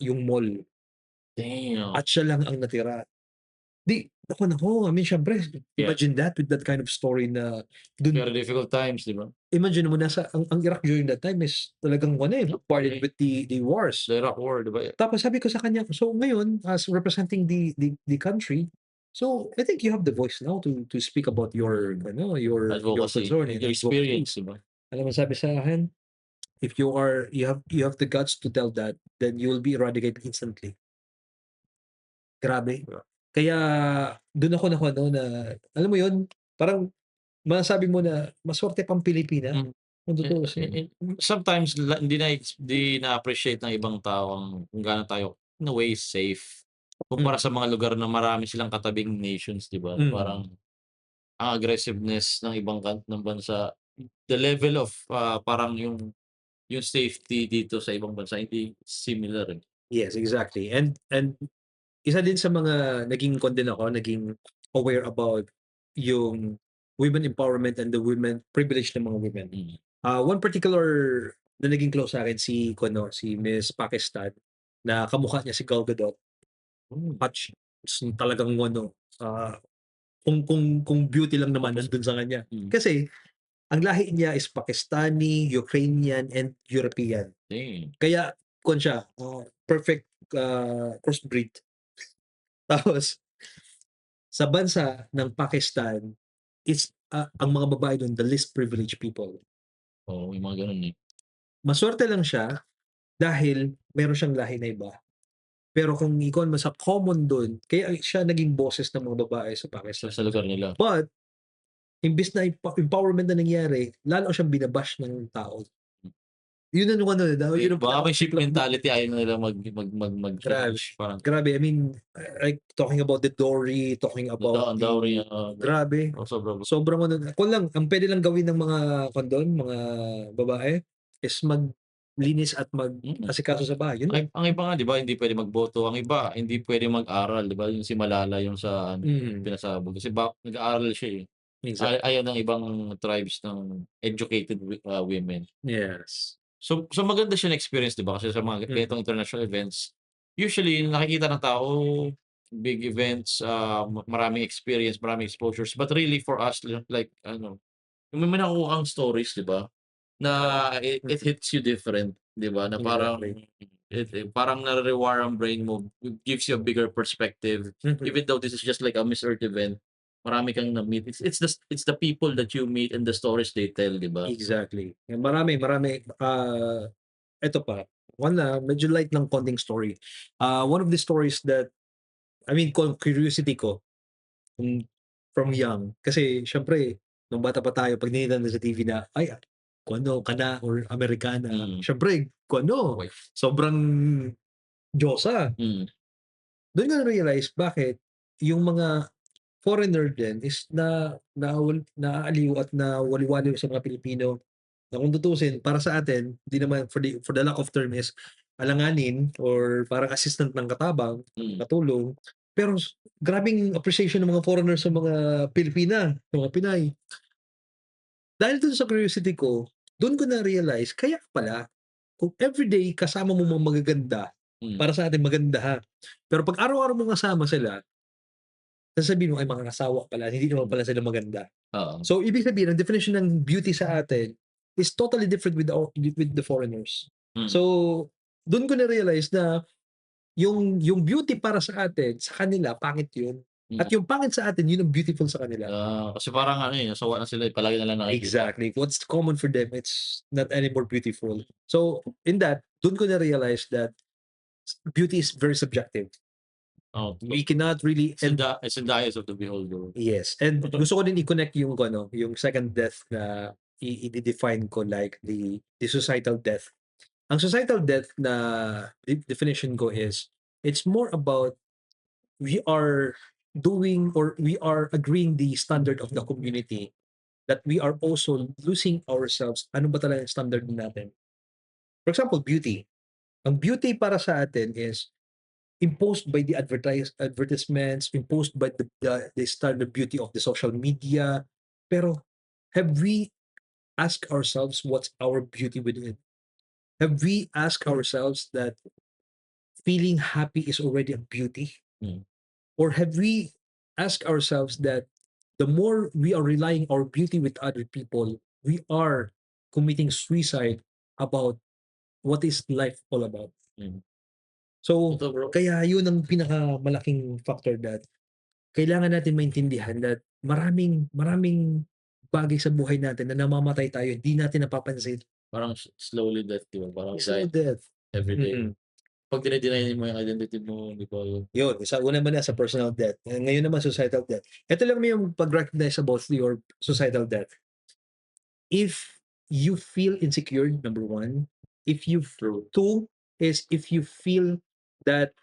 yung mall. Damn. At siya lang ang natira. Nako, I mean, syempre, imagine that with that kind of story na dun. Very difficult times, di ba? Imagine mo, ang Iraq during that time is talagang parted with the wars. The Iraq War, di ba? Tapos sabi ko sa kanya, so ngayon, as representing the country, so I think you have the voice now to speak about your Advocacy, concern, your experience, di ba? Alam mo sabi sa akin, if you have the guts to tell that, then you will be eradicated instantly. Grabe. Kaya doon ako na alam mo yun, parang masasabi mo na maswerte pang Pilipina. Kung tutuusin. Sometimes hindi na-appreciate ng ibang tao kung gaano tayo in a way safe kumpara sa mga lugar na marami silang katabing nations, di ba? Parang ang aggressiveness ng ibang ng bansa, the level of parang yung safety dito sa ibang bansa hindi similar. Yes, exactly. And isa din sa mga naging aware about yung women empowerment and the women privilege ng mga women. One particular na naging close sa akin si Miss Pakistan na kamukha niya si Gal Gadot. Talagang kung beauty lang naman nandun sa kanya. Kasi ang lahi niya is Pakistani, Ukrainian, and European. Kaya siya perfect crossbreed. Tapos sa bansa ng Pakistan, ang mga babae do'n the least privileged people. Oo, yung mga gano'n, eh. Masuwerte lang siya dahil meron siyang lahi na iba. Pero kung ikuha mo sa common do'n, kaya siya naging boses ng mga babae sa Pakistan. Sa lugar nila. But imbes na empowerment na nangyari, lalo siyang binabash ng tao. Yun ang ano, yun ang Baka may sheep pinaka mentality, ayaw na nila Grabe. mag-change. Parang Grabe, I mean, like talking about the Dory, talking about ang dowry, grabe. sobrang Sobrang ano, kung lang, ang pwede lang gawin ng mga kondon, mga babae, is maglinis at mag-asikaso sa bahay. Yun lang. ang iba nga 'di ba, hindi puwede magboto, ang iba hindi puwede mag-aral 'di ba, yung si Malala yung sa ano, pinasabog kasi nag-aaral siya, eh. Exactly. Ayaw ng ibang tribes ng educated women. Yes. So maganda siya na experience 'di ba, kasi sa mga ganitong international events, usually nakikita ng tao, big events, maraming experience, maraming exposures, but really for us like ano, yung may nakukuha kang stories 'di ba, na it hits you different 'di ba, na parang parang nare-rewire ang brain mo, it gives you a bigger perspective, even though this is just like a Miss Earth event, marami kang na-meet. It's the people that you meet and the stories they tell 'di ba? Exactly. Marami, eto pa, one na medyo light ng konting story. One of the stories that, I mean, curiosity ko, from young, kasi siyempre nung bata pa tayo 'pag tinignan sa TV na, ay, kung ano, kana or Amerikana, siyempre kung ano, Okay. sobrang diyosa. Do'n ko na-realize bakit yung mga foreigner din is naaaliw at nawaliwaliw sa mga Pilipino, na kung tutuusin para sa atin, hindi naman for the lack of term is alanganin or parang assistant ng katabang, katulong. Pero grabeng appreciation ng mga foreigner sa mga Pilipina, sa mga Pinay. Dahil dun sa curiosity ko, dun ko na-realize kaya pala kung everyday kasama mo mga magaganda, para sa atin maganda ha, pero 'pag araw-araw mong kasama sila, sasabihin mo, "Ay, mga asawa pala, hindi naman pala sila maganda." Oo. So, ibig sabihin ang definition ng beauty sa atin is totally different with the foreigners. So, dun ko na-realize na yung beauty para sa atin, sa kanila pangit yun. At yung pangit sa atin, yun ang beautiful sa kanila. Kasi parang ano, eh, nasawa na sila, eh, palagi na lang nakikita. Exactly. What's common for them, it's not anymore beautiful. So, in that, dun ko na-realize that beauty is very subjective. Oo, We cannot really it's in the eyes of the beholder. yes, and gusto ko din i-connect yung ano, yung second death na i-define ko like the societal death. Ang societal death na definition ko is, it's more about we are doing or we are agreeing the standard of the community that we are also losing ourselves. Ano ba talaga yung standard natin? For example, beauty. Ang beauty para sa atin is imposed by the advertisements, imposed by the standard beauty of the social media. Pero have we asked ourselves what's our beauty within? Have we asked ourselves that feeling happy is already a beauty? Or have we asked ourselves that the more we are relying our beauty with other people, we are committing suicide about what is life all about? So, Ito bro, kaya yun ang pinakamalaking factor that kailangan natin maintindihan that maraming bagay sa buhay natin na namamatay tayo, hindi natin napapansin. parang slowly death, di ba? Parang Slow die death. everyday. Pag dinideny mo yung identity mo, di ba yun? Yun, una naman sa personal death. Ngayon naman societal death. Ito lang yung pag-recognize about your societal death. If you feel insecure, number one. Two is if you feel that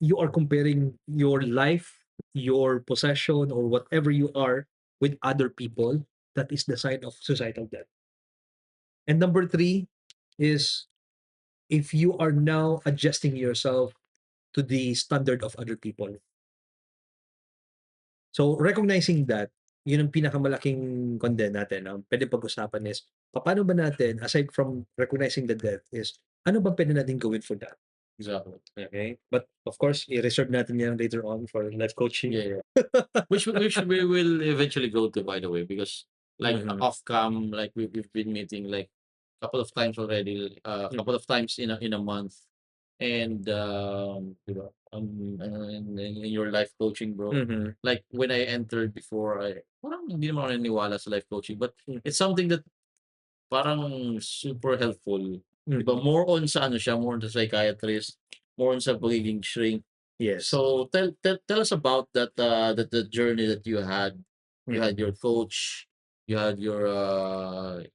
you are comparing your life, your possession, or whatever you are with other people, that is the sign of societal death. And number three is if you are now adjusting yourself to the standard of other people. So, recognizing that, yun ang pinakamalaking condemn natin. Ang pwede pag-usapan is, paano ba natin, aside from recognizing the death, is ano ba pwede natin gawin for that? Exactly. Okay? But of course, i-reserve natin yan later on for life coaching. Yeah. Which we will eventually go to, by the way, because like off cam, like we've been meeting like couple of times already, couple of times in a month. and, 'di ba, in your life coaching, bro. Like when I entered before, parang hindi naman ako naniniwala sa life coaching, but it's something that parang super helpful. 'Di ba, more on sa ano siya, more on sa psychiatrist, more on sa pagiging shrink. Yes. So tell us about that the journey that you had. You had your coach, you had your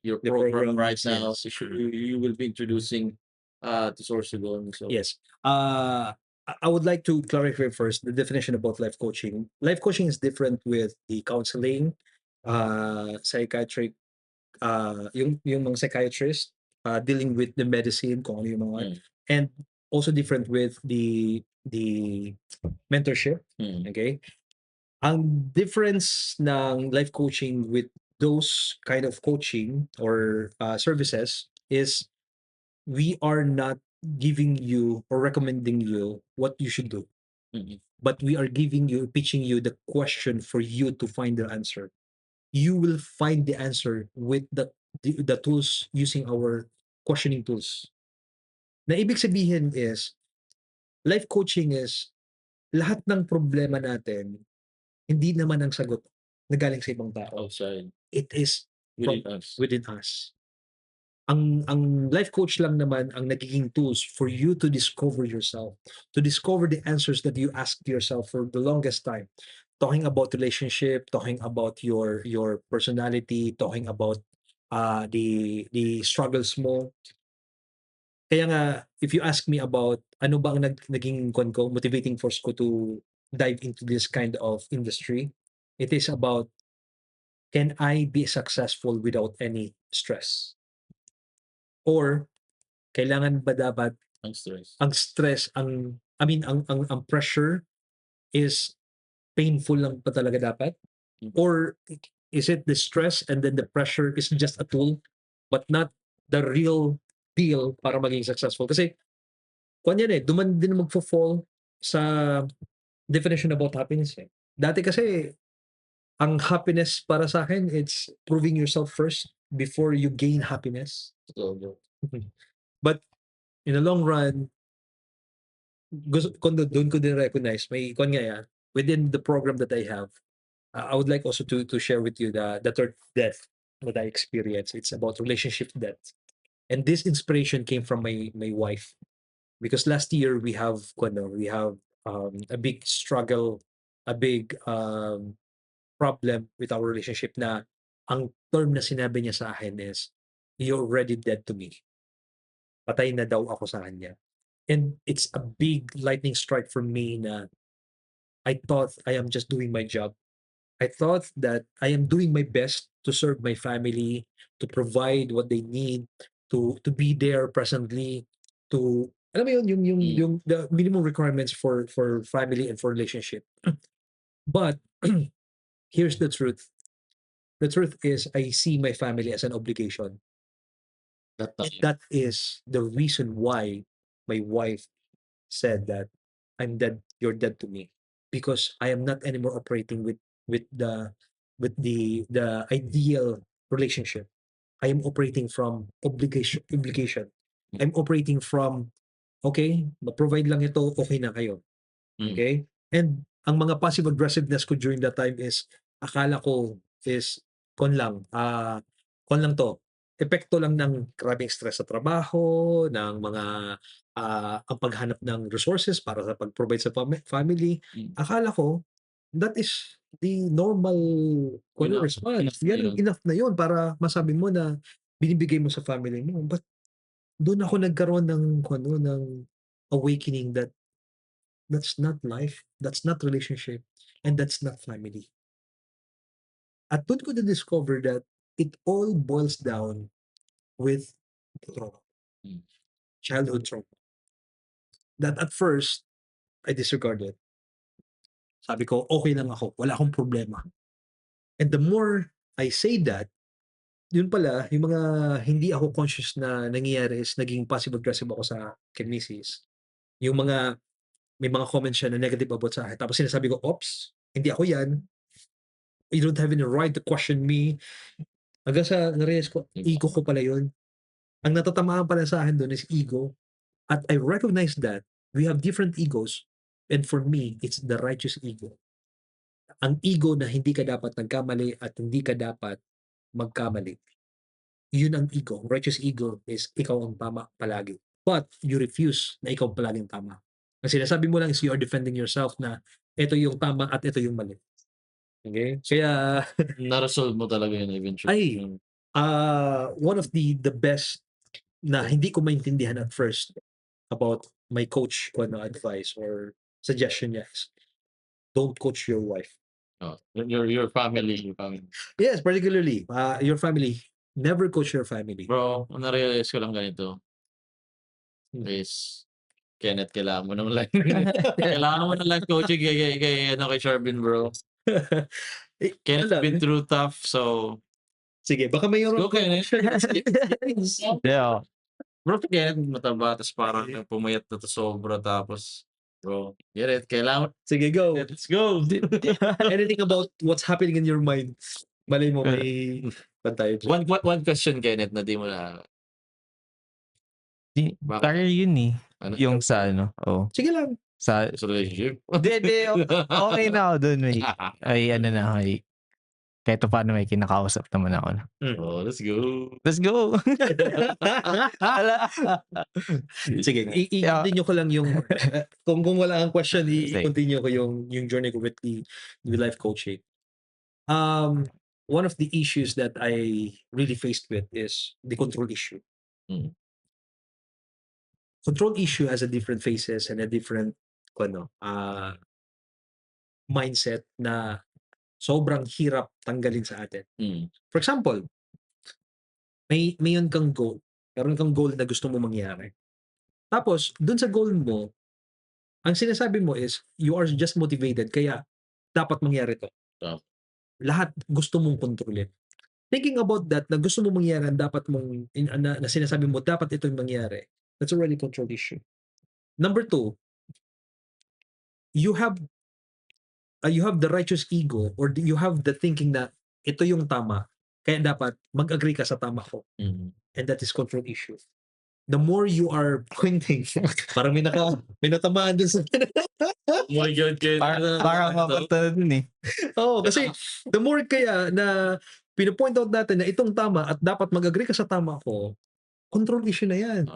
The program right programs, now. yes. You will be introducing to Sorsogon. So Yes. I would like to clarify first the definition about life coaching. Life coaching is different with the counseling, psychiatric, yung mga psychiatrist, dealing with the medicine, kung ano yung mga, mm, and also different with the mentorship. mm, Okay? Ang difference ng life coaching with those kind of coaching or services is we are not giving you or recommending you what you should do, mm, but we are giving you, pitching you the question for you to find the answer. You will find the answer with the tools, using our questioning tools. Na ibig sabihin is, life coaching is, lahat ng problema natin, hindi naman ang sagot na galing sa ibang tao. outside It is within from us. within us. Ang life coach lang naman ang nagiging tools for you to discover yourself, to discover the answers that you asked yourself for the longest time. Talking about relationship, talking about your personality, talking about the struggles mo. Kaya nga, if you ask me about ano ba ang naging motivating force ko to dive into this kind of industry, it is about, can I be successful without any stress? Or kailangan ba dapat Ang stress. ang stress, I mean, ang pressure is painful lang pa talaga dapat? Mm. Or is it the stress and then the pressure is just a tool but not the real deal para maging successful? Kasi kung yan duman din magfo-fall sa definition about happiness eh. Dati kasi ang happiness para sa akin, it's proving yourself first before you gain happiness. So, bro. But in the long run, doon ko din recognize, may kon nga yan, within the program that I have, I would like also to share with you the third death that I experienced. It's about relationship death. And this inspiration came from my wife, because last year we have a big struggle, a big problem with our relationship, na ang term na sinabi niya sa akin is, "You're already dead to me." Patay na daw ako sa kanya. And it's a big lightning strike for me na I thought I am just doing my job. I thought that I am doing my best to serve my family, to provide what they need, to be there presently, to alam mo yun, yung the minimum requirements for family and for relationship. But here's the truth. The truth is, I see my family as an obligation. That And time. that is the reason why my wife said that, "I'm dead, you're dead to me." Because I am not anymore operating with the ideal relationship. I am operating from obligation. I'm operating from, okay, ma-provide lang ito, okay na kayo. Mm. Okay? And ang mga passive aggressiveness ko during that time is, akala ko is kon lang 'to, epekto lang ng grabeng stress sa trabaho, ng mga, ang paghanap ng resources para sa pag-provide sa family. Mm. Akala ko that is the normal Enough. response. Enough na Yan, yun. enough na yun para masabi mo na binibigay mo sa family mo. But dun ako nagkaroon ng awakening that that's not life, that's not relationship, and that's not family. At dun ko na-discover that it all boils down with trauma, Mm. childhood trauma. That at first, I disregarded. Sabi ko, okay lang ako, wala akong problema. And the more I say that, yun pala, yung mga hindi ako conscious na nangyayari is naging passive-aggressive ako sa kay misis. Yung mga, may mga comments siya na negative about sa akin. Tapos sinasabi ko, "Oops, hindi ako yan. You don't have any right to question me." Hanggang sa na-realize ko, ego ko pala yun. Ang natatamaan pala sa akin dun is ego. At I recognize that we have different egos, and for me, it's the righteous ego. Ang ego na hindi ka dapat nagkamali at hindi ka dapat magkamali. Yun ang ego. Righteous ego is ikaw ang tama palagi. But you refuse na ikaw palaging tama. Ang sinasabi mo lang is you are defending yourself na ito yung tama at ito yung mali. Okay? Kaya Na-resolve mo talaga yun eventually. one of the best na hindi ko maintindihan at first about my coach ko na advice or suggestion niya is don't coach your wife. Oh, your family. Yes, particularly your family. Never coach your family. Bro, na-realize ko lang ganito. Is Kenneth, kailangan mo naman lang. Kailangan mo na lang coaching kay Sharvin, bro. Kenneth been through tough, so Sige, baka mayroon go, Kenneth. Yeah. Bro, Kenneth mataba, tapos parang pumayat na to sobra, tapos bro, get it, kailangan. Sige, go. Let's go. Anything about what's happening in your mind? Malay mo may pantay. One question, Kenneth, na di mo na. Bakit? Career yun eh. Ano? Yung sa ano. Oh. Sige lang. Sa relationship. Hindi. Okay na ako dun. Ay ano na. Ay, kahit paano may kinakausap naman ako. Oh, let's go. Let's go. Sige, i-continue ko lang yung kung wala kang question, i-continue ko yung journey ko with the life coaching. One of the issues that I really faced with is the control issue. Control issue has a different phases and a different mindset na sobrang hirap tanggalin sa atin. For example, may yun kang goal. Meron kang goal na gusto mo mangyari. Tapos, dun sa goal mo, ang sinasabi mo is, you are just motivated, kaya dapat mangyari to. Lahat gusto mong kontrolin. Thinking about that, na gusto mong mangyari, dapat mong, na sinasabi mo, dapat ito yung mangyari. That's already control issue. Number 2, you have the righteous ego or you have the thinking na ito yung tama, kaya dapat mag-agree ka sa tama ko. And that is control issue. The more you are pointing, parang may natamaan dun sa Oh my God, parang mapunta dun eh. Oo, kasi the more kaya na pinapoint out natin na itong tama at dapat mag-agree ka sa tama ko, control issue na yan.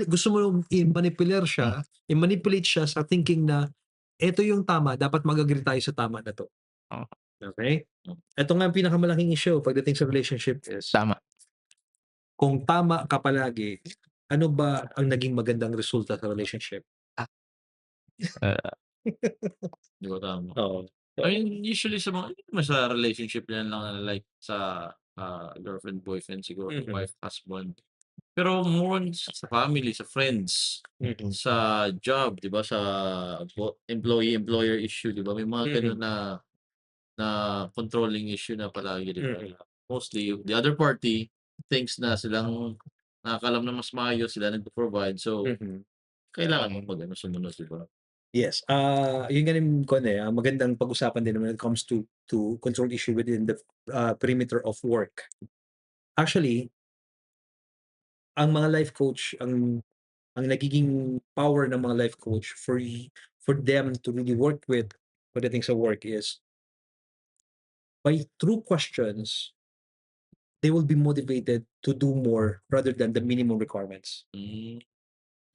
Gusto mo i-manipulate siya sa thinking na ito yung tama, dapat mag-agree tayo sa tama na to. Okay? Ito nga ang pinakamalaking issue pagdating sa relationship is, Tama. Kung tama ka palagi, ano ba ang naging magandang resulta sa relationship? Di ba tama? Oo. I mean, usually sa relationship yan lang, like sa girlfriend, boyfriend, siguro, wife, husband. Pero more on sa family, sa friends, sa job, di ba? Sa employee-employer issue, di ba? May mga ganun na controlling issue na palagi, di ba? Mostly, the other party thinks na silang nakakalam na mas maayos, sila nag-provide. So, kailangan mo sumunod, di ba? Yes. Yun nga rin ko magandang pag-usapan din when it comes to control issue within the perimeter of work. Actually, ang mga life coach, ang nagiging power ng mga life coach for them to really work with pagdating sa work is by true questions, they will be motivated to do more rather than the minimum requirements.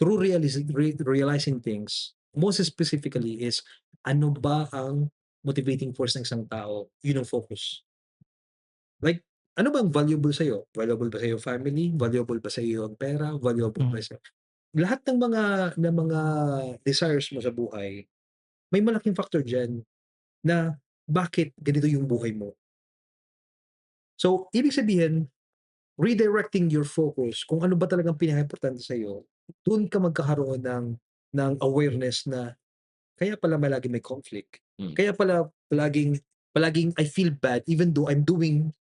Through realizing things, most specifically is ano ba ang motivating force ng isang tao? Yun ang focus. Like, ano bang valuable sa'yo? Valuable ba sa'yo family? Valuable ba sa'yo ang pera? Valuable ba sa'yo? Lahat ng mga desires mo sa buhay, may malaking factor dyan na bakit ganito yung buhay mo. So, ibig sabihin, redirecting your focus kung ano ba talagang pinaka-importante sa'yo, doon ka magkakaroon ng awareness na kaya pala malagi may conflict. Kaya pala palaging I feel bad even though I'm doing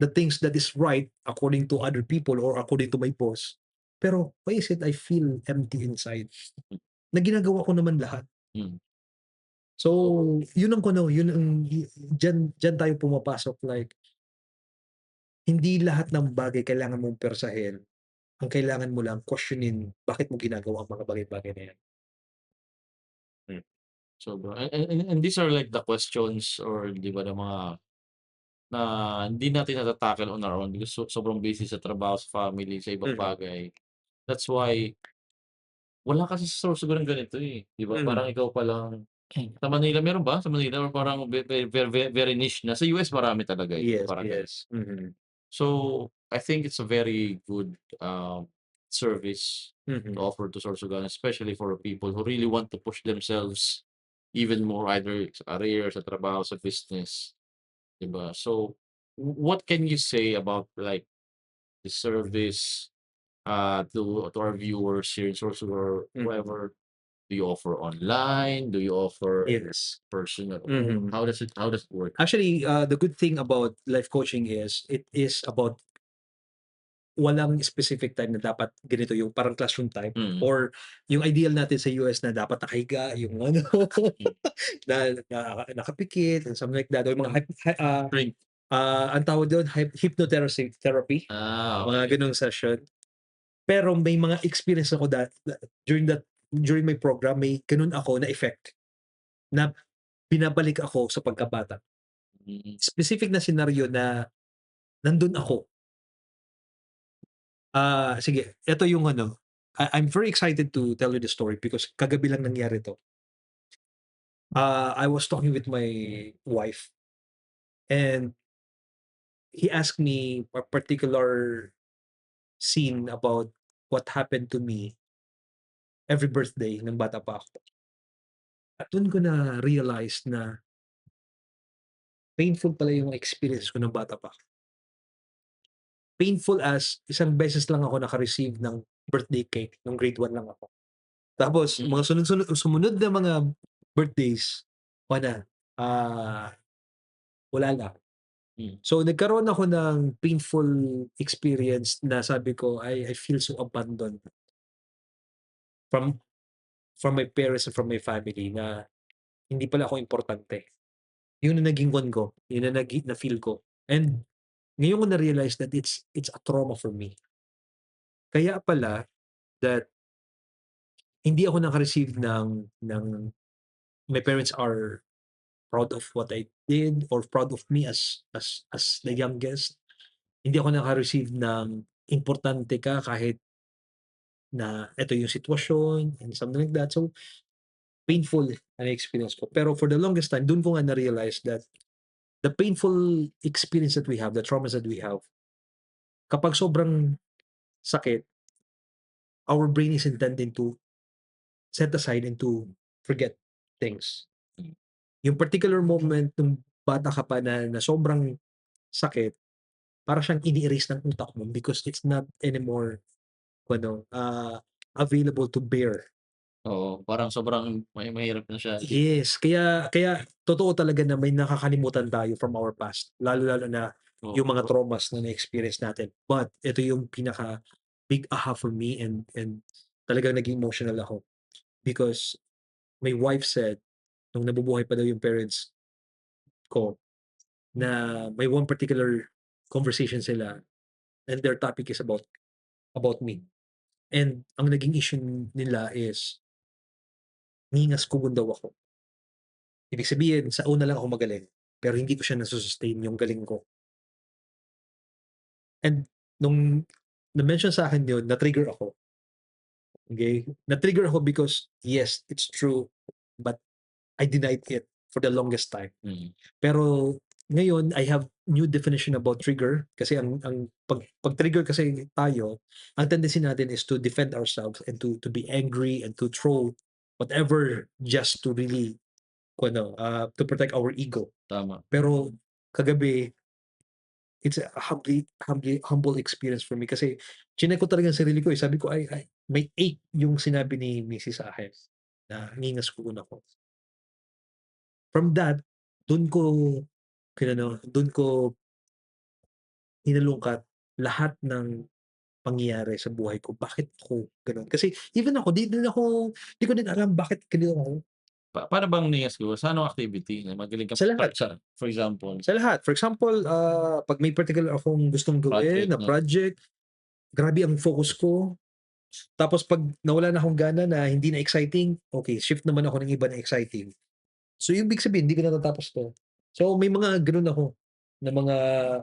the things that is right according to other people or according to my boss. Pero why is it I feel empty inside? Na ginagawa ko naman lahat. So, yun ang dyan tayo pumapasok, like hindi lahat ng bagay kailangan mong persahin ang kailangan mo lang questionin bakit mo ginagawa ang mga bagay-bagay na yan. Sobra and these are like the questions or 'di ba, na mga na hindi natin nata-tackle on our own because sobrang busy sa trabaho, sa family, sa ibang Mhm. bagay. That's why wala kasi sa Sorsogon ng ganito, eh, 'di ba? Mm. Parang ikaw pa lang sa Manila meron ba? Sa Manila or parang very niche na? Sa US marami talaga, eh, 'di ba, Yes, parang gano'n. yes. Mhm. So, I think it's a very good, service to Mhm. offer to Sorsogon, especially for people who really want to push themselves even more either sa career, sa trabaho, sa business, 'di ba? So, what can you say about like the service, to our viewers here in Sorsogon or Mhm. whoever? Do you offer online? Do you offer Yes. personal? Mhm. How does it work? Actually, the good thing about life coaching is it is about walang specific time na dapat ganito yung parang classroom time Mm, or yung ideal natin sa US na dapat nakahiga yung ano mm. na nakapikit and something like that or yung mga Drink. ang tawag doon hypnotherapy therapy, mga Okay. ganung session. Pero may mga experience ako during my program may ganun ako na effect na binabalik ako sa pagkabata. Mm, Specific na senaryo na nandun ako. Sige, eto yung ano, I'm very excited to tell you the story because kagabi lang nangyari 'to. I was talking with my wife and he asked me a particular scene about what happened to me every birthday ng bata pa ako. At dun ko na-realize na painful pala yung experience ko nung bata pa ako. Painful as isang beses lang ako naka-receive ng birthday cake nung grade 1 lang ako. Tapos mm, mga sumunod na mga birthdays, wala, wala lang. mm, So nagkaroon ako ng painful experience na sabi ko, I feel so abandoned from from my parents and from my family na hindi pala ako importante. Yun ang naging one ko, yun ang na-feel ko. And ngayon ko na-realize that it's a trauma for me. Kaya pala that hindi ako naka-receive ng my parents are proud of what I did or proud of me as the youngest. Hindi ako naka-receive ng importante ka kahit na eto yung sitwasyon and something like that. So, painful ang experience ko. Pero for the longest time, dun ko nga na-realize that the painful experience that we have, the traumas that we have, kapag sobrang sakit, our brain is intending to set aside and to forget things. mm. Yung particular moment nung bata ka pa na sobrang sakit, para siyang ini-erase ng utak mo because it's not anymore ano, available to bear. Oo, parang sobrang mahirap na siya Yes, kaya kaya totoo talaga na may nakakalimutan tayo from our past, lalo-lalo na yung mga oo, traumas na na-experience natin. But ito yung pinaka big aha for me and talagang naging emotional ako because my wife said nung nabubuhay pa daw yung parents ko na may one particular conversation sila and their topic is about me. And ang naging issue nila is ningas daw ako. Ibig sabihin sa una lang ako magaling, pero hindi ko siya nasu-sustain yung galing ko. And nung na-mention sa'kin yun, na-trigger ako, okey? Na-trigger ako because yes, it's true, but I denied it for the longest time. mm. Pero ngayon, I have new definition about trigger kasi ang pag-trigger kasi tayo, ang tendency natin is to defend ourselves and to be angry and to throw whatever just to really to protect our ego. Tama. Pero kagabi, it's a humble experience for me kasi chineck ko talaga ang sarili ko, eh. Sabi ko, ay may ache yung sinabi ni misis sa akin na ningas ako. From that, dun ko dun ko hinalungkat lahat ng pangyayari sa buhay ko. Bakit ako gano'n? Kasi even ako, di ko din alam bakit ganito ako. Paano bang ningas ko? Sa anong activity na magaling ka Sa lahat. for example, Sa lahat. For example, 'pag may particular akong gustong gawin project na 'no? project, grabe ang focus ko. Tapos 'pag nawalan na akong gana na hindi na exciting, okay, shift naman ako ng iba na exciting. So, yung ibig sabihin hindi ko natatapos 'to. So, may mga gano'n ako na mga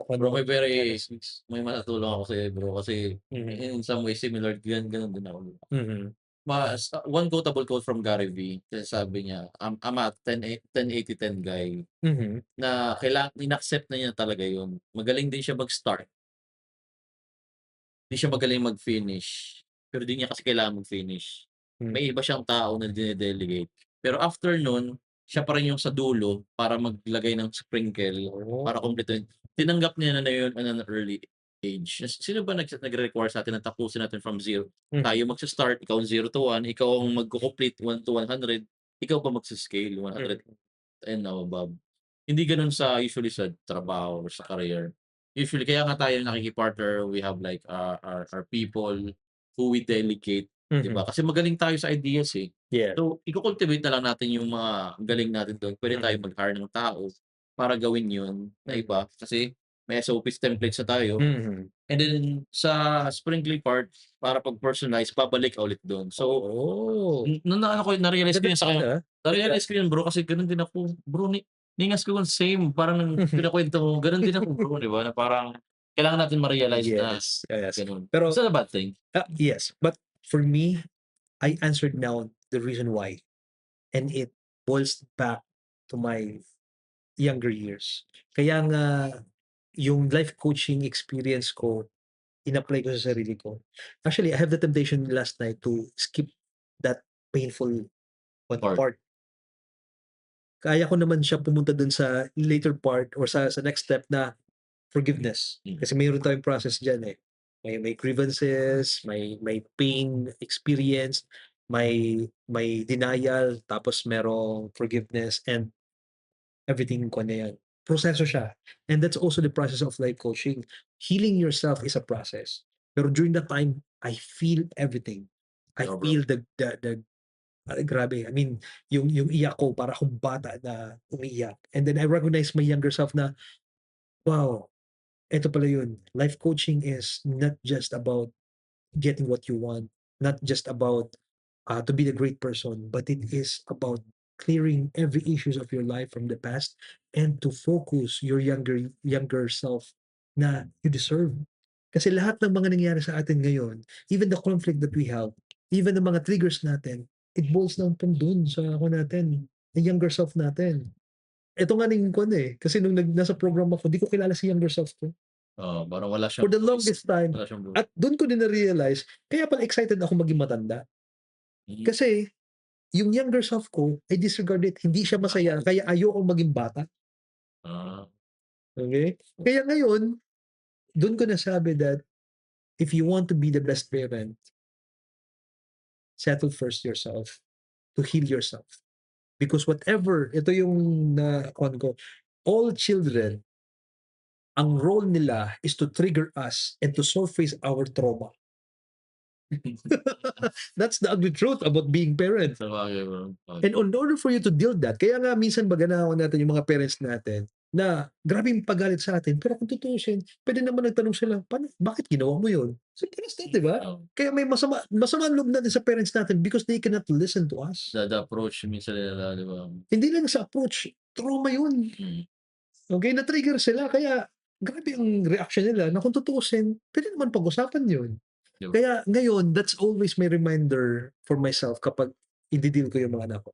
Bro, ano, tendencies. may matutulong ako sa'yo bro kasi Mhm, in some ways similar ganun din ako. mhm, One quotable quote from Gary V, kasi sabi niya, I'm a 10-80-10 guy mhm, na in-accept na niya talaga yun. Magaling din siya mag-start, di siya magaling mag-finish, pero di niya kasi kailangan mag-finish. hmm. May iba siyang tao na dine-delegate. Pero after nun, siya pa rin yung sa dulo para maglagay ng sprinkle, para Oh. kumpletuhin. Tinanggap niya na yun at an early age. Sino ba nagre-require sa'tin na tapusin natin from zero? Mhm, Tayo magsa-start, ikaw ang 0 to 1, ikaw ang magko-complete 1 to 100, ikaw pa magsa-scale 100 mhm, and above. Hindi gano'n usually sa trabaho or sa career. Usually kaya nga tayo nakiki-partner, we have like, our people who we delegate, 'di mhm. ba? Kasi magaling tayo sa ideas, eh. Yeah. So, iko-cultivate na lang natin yung mga galing natin do'n. Puwede tayo Mhm, mag-hire ng tao para gawin yun na mhm, iba kasi may SOPs templates na tayo. mhm. And then sa sprinkly part, para pag-personalize, babalik ka ulit do'n. So, Oh, nung naano ko na-realize ko ganda yun sa naman, kanya, Ganda. na-realize ko yun bro kasi gano'n din ako. Bro, ningas ko yung same parang ng kinukuwento mo, gano'n din ako bro, 'di ba, na parang kailangan natin ma-realize na Yes, yes. gano'n. It's Pero not a bad thing. yes, but for me, I answered now the reason why, and it boils back to my younger years. Kaya nga yung life coaching experience ko, in-apply ko sa sarili ko. Actually, I have the temptation last night to skip that painful Or part. Kaya ko naman siya pumunta dun sa later part or sa next step na forgiveness. mm, Kasi mayroon tayong process diyan, eh. May grievances, may pain experience, may denial, tapos merong forgiveness and everything ko na yan. Proseso siya. And that's also the process of life coaching. Healing yourself is a process. Pero during that time, I feel everything. I sobra. feel the grabe. I mean, yung iyak ko para akong bata na umiiyak. And then I recognize my younger self na, wow, eto pala yun. Life coaching is not just about getting what you want, not just about to be a great person, but it is about clearing every issues of your life from the past and to focus your younger self na you deserve. Kasi lahat ng mga nangyari sa atin ngayon, even the conflict that we have, even the mga triggers natin, it boils down from dun sa ako natin, the younger self natin. Ito nga ning kwan, eh, kasi nung nasa program ako, di ko kilala si younger self ko. Oo, parang wala For siyang the voice, longest time wala siyang voice. at dun ko din na-realize, kaya pala excited ako maging matanda. Hmm, Kasi yung younger self ko, I disregard it, hindi siya masaya, kaya ayokong maging bata, ah, okey? Kaya ngayon, dun ko nasabi that if you want to be the best parent, settle first yourself, to heal yourself. Because whatever, ito yung nakuhan ko, all children, ang role nila is to trigger us and to surface our trauma. That's the ugly truth about being parent. sabagay bro, And in order for you to deal that, kaya nga minsan baga naawa natin yung mga parents natin na grabe yung paggalit sa atin, pero kung tutuusin, pwede naman nagtanong sila, "Paano bakit ginawa mo yun?" Simple as that, 'di ba? oo. Kaya may masama ang loob natin sa parents natin because they cannot listen to us. The approach minsan nila, 'di ba? Hindi lang sa approach, trauma yun, Mm, okey? Na-trigger sila kaya grabe ang reaksyon nila na kung tutuusin, pwede naman pag-usapan yun. 'di ba? Kaya ngayon, that's always my reminder for myself kapag ide-deal ko yung mga anak ko.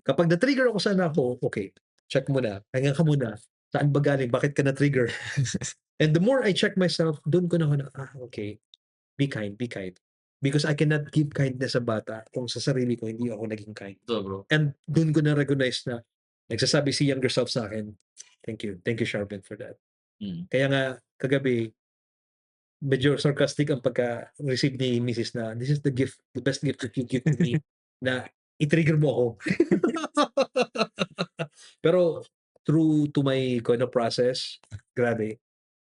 Kapag na-trigger ako sa anak ko, okay, check muna, pahinga ka muna. Saan ba galing, bakit ka na-trigger? And the more I check myself, dun ko na ako na, okay, be kind, be kind. Because I cannot give kindness sa bata kung sa sarili ko hindi ako naging kind. Totoo bro. And dun ko na-recognize na nagsasabi si younger self sa akin, thank you Sharpen for that. Mm. Kaya nga kagabi, medyo sarcastic ang pagka-receive ni Mrs. na, "This is the gift, the best gift that you give to me," na i-trigger mo ako. Pero through to my kind of process, grabe,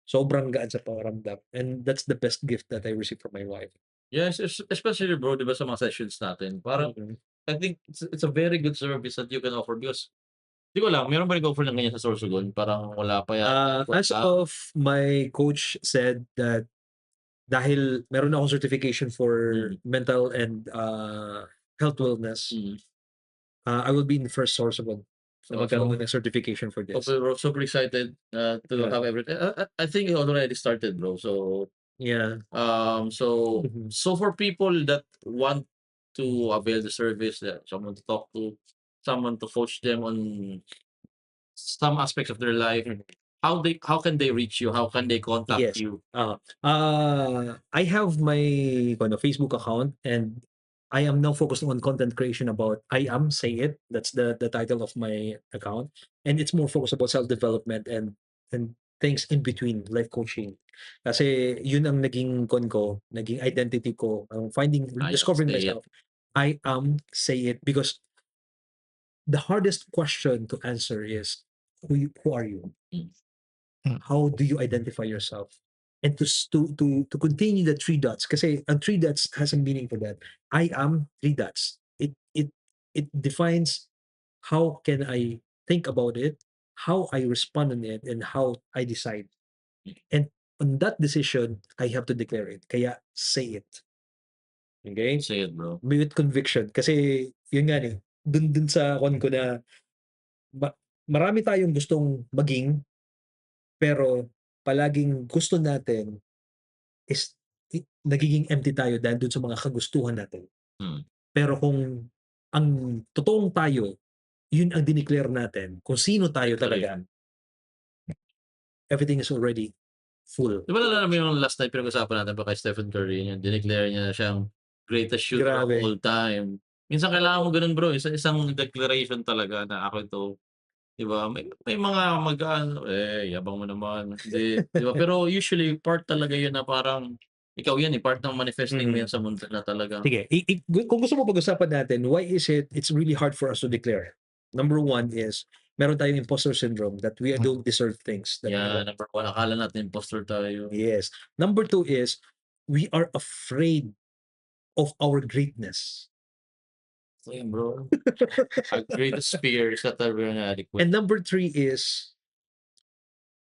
sobrang gaan sa pakiramdam and that's the best gift that I received from my wife. Yes, especially bro, 'di ba sa mga sessions natin, parang Mm. I think it's a very good service that you can offer because di ko alam, meron ba nag-offer ng ganyan sa Sorsogon? Parang wala pa yata, As of my coach said that dahil meron akong certification for mental and health wellness, I will be in the first source of magkaroon ng certification for this. So, bro, super excited to Yeah. have everything. I think it already started, bro. So, Yeah. so for people that want to avail the service, someone to talk to, someone to coach them on some aspects of their life, how can they reach you? How can they contact Yes. you? I have my Facebook account, and I am now focused on content creation about I am say it. That's the title of my account, and it's more focused about self-development and things in between, life coaching. Kasi yun ang naging naging identity ko, discovering Say it. myself. I am say it because the hardest question to answer is who are you? How do you identify yourself? And to continue the 3 dots, kasi ang 3 dots has a meaning for that. I am 3 dots. It defines how can I think about it, how I respond on it, and how I decide. And on that decision, I have to declare it. Kaya say it. Okay? Say it, bro. With conviction. Kasi yun nga dun sa ko na marami tayong gustong maging, pero palaging gusto natin is nagiging empty tayo dahil dun sa mga kagustuhan natin. Pero kung ang totoong tayo, yun ang dineclare natin, kung sino tayo talaga, everything is already full. Di ba nalala mo yung last night pinag-usapan natin pa kay Stephen Curry, yung dineclare niya na siyang greatest shooter of Grabe. all time. Minsan kailangan mo ganun, bro. Isang declaration talaga na ako ito. Di ba? May mga yabang mo naman. Di ba? Pero usually, part talaga yun na parang, ikaw yan part ng manifesting mo yan sa mundo na talaga. Sige, kung gusto mo pag-usapan natin, why is it's really hard for us to declare? Number one is, meron tayong imposter syndrome that we don't deserve things. That we want. Number one, akala natin imposter tayo. Yes. Number two is, we are afraid of our greatness. Ayun, bro. Our greatest fear is that we're inadequate. And number three is,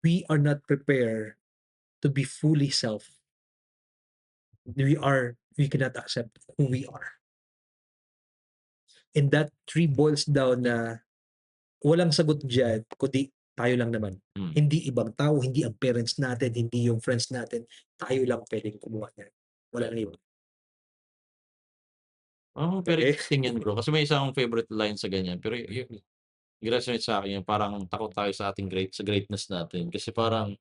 we are not prepared to be fully self. We cannot accept who we are. And that three boils down na walang sagot dyan, kundi tayo lang naman. Hindi ibang tao, hindi ang parents natin, hindi yung friends natin. Tayo lang pwedeng kumuha niyan. Wala nang iba. Pero interesting yan, bro. Kasi may isang favorite line sa ganyan. Pero yung resonate sa akin, yung parang takot tayo sa ating sa greatness natin. Kasi parang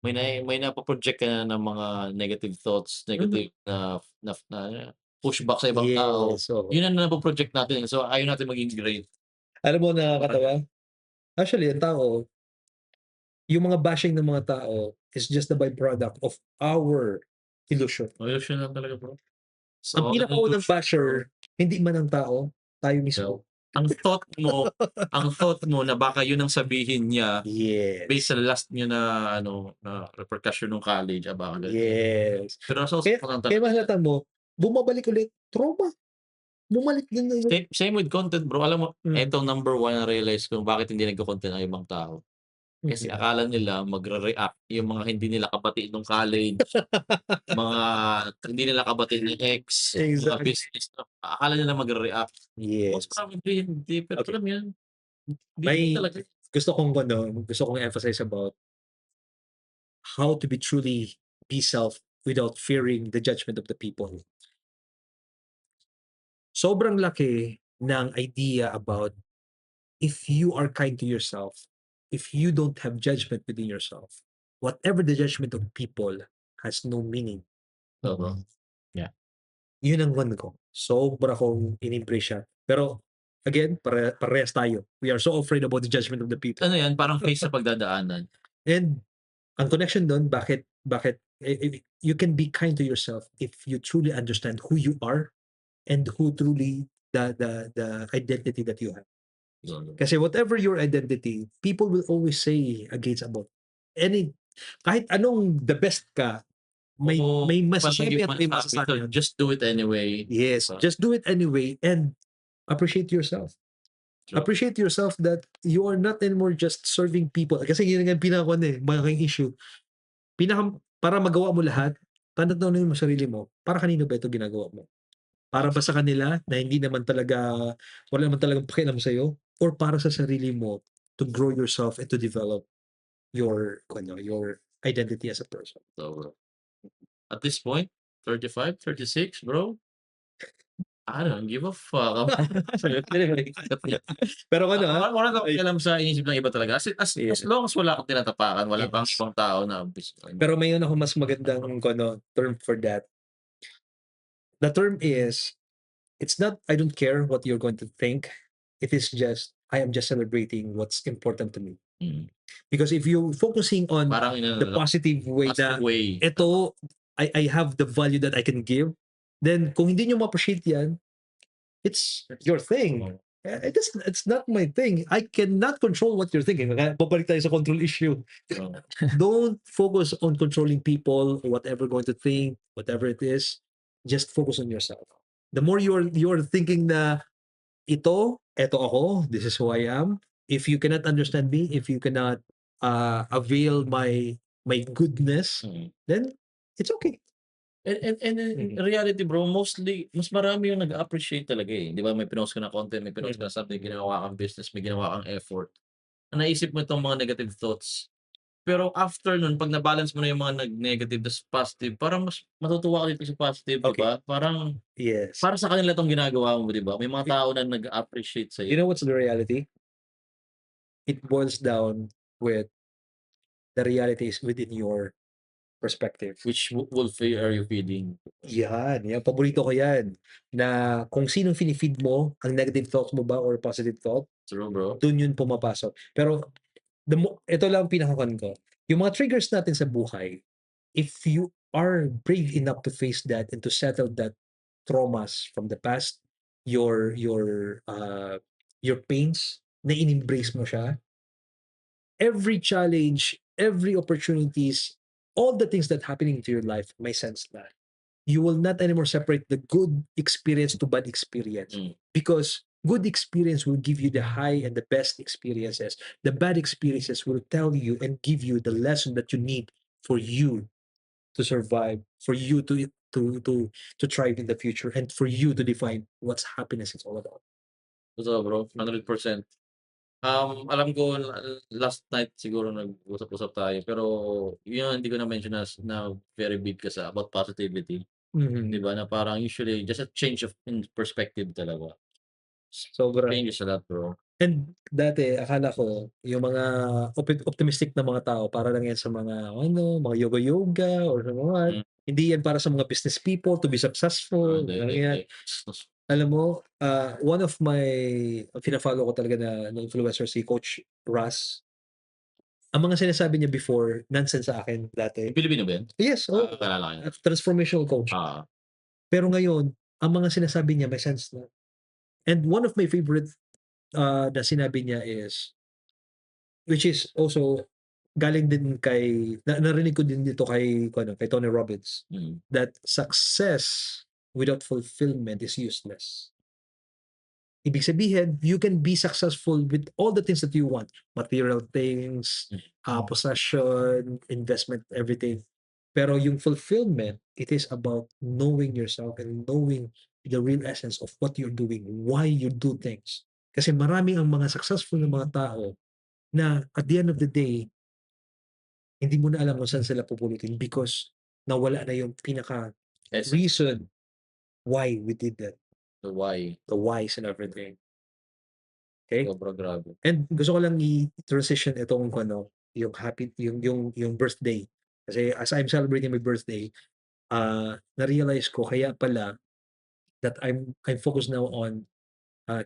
may napaproject ka na ng mga negative thoughts, negative na pushback sa ibang tao. So, Yun ang napaproject natin. So, ayaw natin maging great. alam mo, nakakatawa? Actually, ang tao, yung mga bashing ng mga tao is just the byproduct of our illusion. Illusion lang talaga, bro. So, ang pinakaunang basher, hindi man ang tao, tayo mismo. Ang thought mo na baka yun ang sabihin niya based sa last niya na repercussion ng college about it. Yes. Pero kaya mahalata mo, bumabalik ulit, trauma. Bumalik din na yun. Same with content, bro. Alam mo, etong number one na realize ko bakit hindi nagko-content ang ibang tao. Kasi akala nila magre-react yung mga hindi nila kapatid nung college, mga hindi nila kapatid ng ex, mga business. Akala nila magre-react. Yes. Most probably hindi. Pero alam yan. May talaga. gusto kong emphasize about how to truly be self without fearing the judgment of the people. Sobrang laki ng idea about if you are kind to yourself, if you don't have judgment within yourself, whatever the judgment of people has no meaning. Yeah. Yun ang one ko. Sobra kong in-embrace siya. Pero, again, parehas tayo. We are so afraid about the judgment of the people. Ano yan? Parang face sa pagdadaanan. And, ang connection doon, bakit you can be kind to yourself if you truly understand who you are and who truly the identity that you have. Kasi whatever your identity, people will always say against about kahit anong the best ka, may masasabi at may masasabi. Just do it anyway. Yes, just do it anyway and appreciate yourself. True. Appreciate yourself that you are not anymore just serving people. Kasi yun ang malaking issue. Para magawa mo lahat, tanong mo sarili mo, para kanino ba ito ginagawa mo? Para ba sa kanila na hindi naman talaga wala naman talagang pakialam sa'yo or para sa sarili mo to grow yourself and to develop your identity as a person? So, bro. At this point, 35, 36, bro, I don't give a fuck. Pero ano, Wala kang ay pakialam sa inisip ng iba talaga. yeah, As long as wala kang tinatapakan, wala kang yes. ibang tao na Pero mayroon ako mas magandang term for that. The term is, it's not I don't care what you're going to think. It is just I am just celebrating what's important to me. Mm. Because if you're focusing on Parang the positive way positive na way. ito, I have the value that I can give, then kung hindi nyo ma-appreciate yan, it's your thing. It's not my thing. I cannot control what you're thinking. Kaya babalik tayo sa control issue. Oh. Don't focus on controlling people or whatever going to think, whatever it is. Just focus on yourself. The more you're thinking na eto ako, this is who I am. If you cannot understand me, if you cannot avail my goodness, Mm. then it's okay. And in reality, bro, mostly, mas marami yung nag-appreciate talaga eh. Di ba, may pinost ka na content, may pinost ka na something, ginawa kang business, may ginawa kang effort. Naisip mo itong mga negative thoughts. Pero after nun, pag na-balance mo na yung mga nag-negative tas positive, parang mas matutuwa ka dito sa positive, di Okay. ba? Parang, Yes. para sa kanila itong ginagawa mo, di ba? May mga tao na nag-appreciate You sa'yo. know what's the reality? It boils down with the realities within your perspective. Which wolf are you feeding? Yan, paborito ko yan. Na kung sinong feed mo, ang negative thoughts mo ba or positive thought, True, bro. dun yun pumapasok. Pero ito lang ang pinakakan ko. Yung mga triggers natin sa buhay, if you are brave enough to face that and to settle that traumas from the past, your pains, na in-embrace mo siya, every challenge, every opportunities, all the things that happening to your life, may sense na. You will not anymore separate the good experience to bad experience. Mm. Because good experience will give you the high and the best experiences. The bad experiences will tell you and give you the lesson that you need for you to survive, for you to thrive in the future, and for you to define what's happiness is all about. Totoo, bro. 100%. Alam ko last night siguro nag-usap-usap tayo pero yun hindi ko na-mention na very big ka sa about positivity. Di ba? Na parang usually just a change of in perspective talaga. Sobra. Changes a lot, bro. And dati akala ko yung mga optimistic na mga tao para lang yan sa mga mga yoga-yoga or what. Hindi yan para sa mga business people to be successful. Yan. Alam mo, one of my fina-follow ko talaga na influencer si Coach Russ. Ang mga sinasabi niya before, nonsense sa akin dati. Pilipino ba yan? Yes, Kalala ko. transformational coach. Pero ngayon, ang mga sinasabi niya may sense na. And one of my favorite na sinabi niya is, which is also galing din kay narinig ko din dito kay Tony Robbins, that success without fulfillment is useless. Ibig sabihin, you can be successful with all the things that you want, material things, possession, investment, everything. Pero yung fulfillment, it is about knowing yourself and knowing the real essence of what you're doing, why you do things. Kasi marami ang mga successful na mga tao na at the end of the day, hindi mo na alam kung saan sila pupulutin because nawala na yung pinaka reason why we did that. The why. The whys and everything. Okay? Sobra grabe. And gusto ko lang i-transition itong yung happy yung birthday. Kasi as I'm celebrating my birthday, na-realize ko kaya pala that I'm focused now on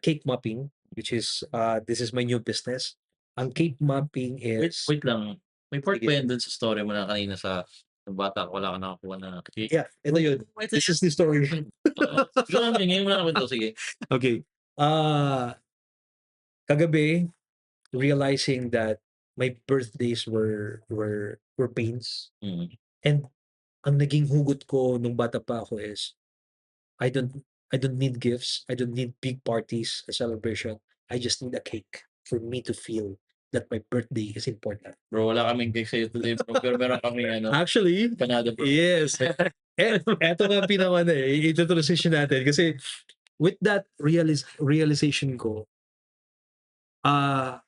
cake mapping, which is this is my new business. Ang cake mapping is Wait lang. May part ba yan dun sa story mo na kanina sa bata ko wala ka nakakuha na cake? Yeah, ito yun. This is the story. Ngayon mo na naman sige. Okay. Kagabi, realizing that my birthdays were pains. And ang naging hugot ko nung bata pa ako is I don't need gifts. I don't need big parties, a celebration. I just need a cake for me to feel that my birthday is important. Bro, wala kaming cake sa'yo today, bro. Pero meron kaming Actually, panada, bro. yes. Eto nga pinaka ito-transition natin kasi with that realization ko, a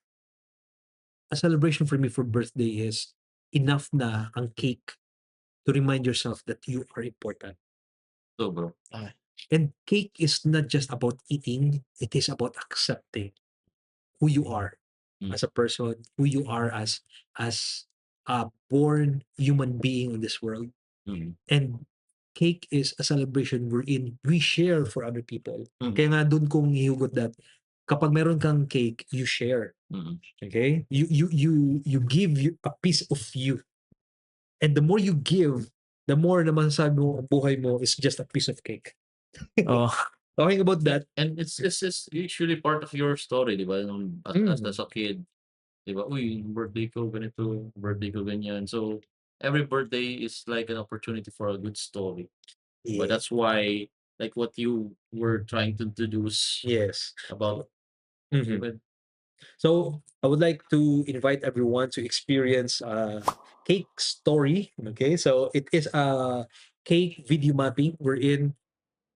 celebration for me for birthday is enough na ang cake to remind yourself that you are important. So, bro. And cake is not just about eating, it is about accepting who you are as a person, who you are as a born human being in this world. And cake is a celebration wherein we share for other people. Kaya nga doon kong hihugot that kapag meron kang cake, you share. Okay? You give a piece of you. And the more you give, the more naman sabi mo ang buhay mo is just a piece of cake. Oh. Talking about that, And it's usually part of your story, di ba? As a kid, di ba? Uy, birthday ko, ganito, birthday ko, ganyan. So, every birthday is like an opportunity for a good story. But that's why, like what you were trying to introduce yes. about, Mhm. So I would like to invite everyone to experience cake story. Okay, so it is a cake video mapping wherein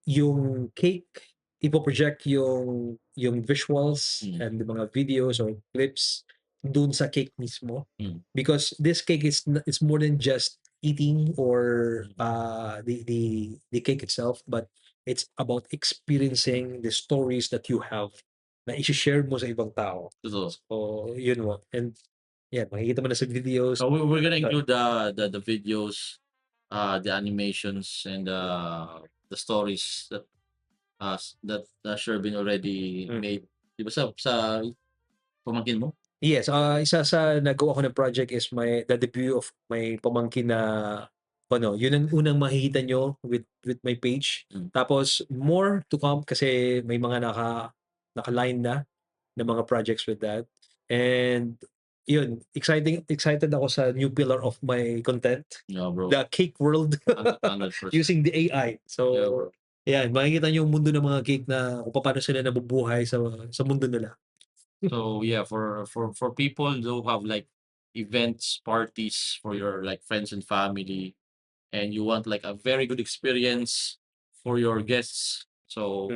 yung cake ipo-project yung visuals and the mga videos or clips dun sa cake mismo because this cake is it's more than just eating or the cake itself, but it's about experiencing the stories that you have na i-share mo sa ibang tao. So, yun mo. And yeah, makikita mo na sa videos. so we're gonna include the videos, the animations, and the stories that Shervin already made. Di ba sa pamangkin mo? Yes, isa sa nagawa ko ng project is the debut of my pamangkin na yun ang unang makikita nyo with my page. Tapos more to come kasi may mga naka-line na mga projects with that. And yun, excited ako sa new pillar of my content, Yeah, bro. the cake world 100%. using the AI. So Yeah, bro. yan, makikita nyo yung mundo ng mga cake na kung paano sila nabubuhay sa mundo nila. So yeah, for people who have like events, parties for your like friends and family, and you want like a very good experience for your guests. So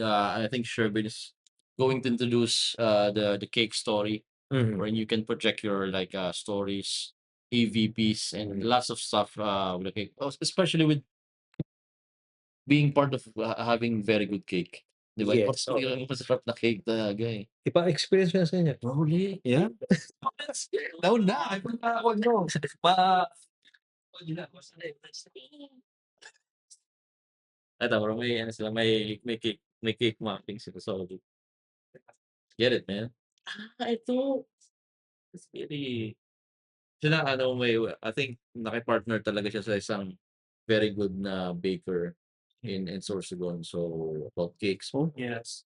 I think Shervin is going to introduce the cake story wherein you can project your like stories, EVPs, and lots of stuff with the cake. Especially with being part of having very good cake. Di ba? Yes. Yung masarap na cake talaga eh. Ipa-experience mo na sa inyo. Probably. Yeah. No, na. Ako no. Ito, bro, may ano sila, may cake mapping sila. So, get it, man. Ito. It's really, sila, I think, nakipartner talaga siya sa isang very good na baker in Sorsogon. So, about cakes. Oh, yes.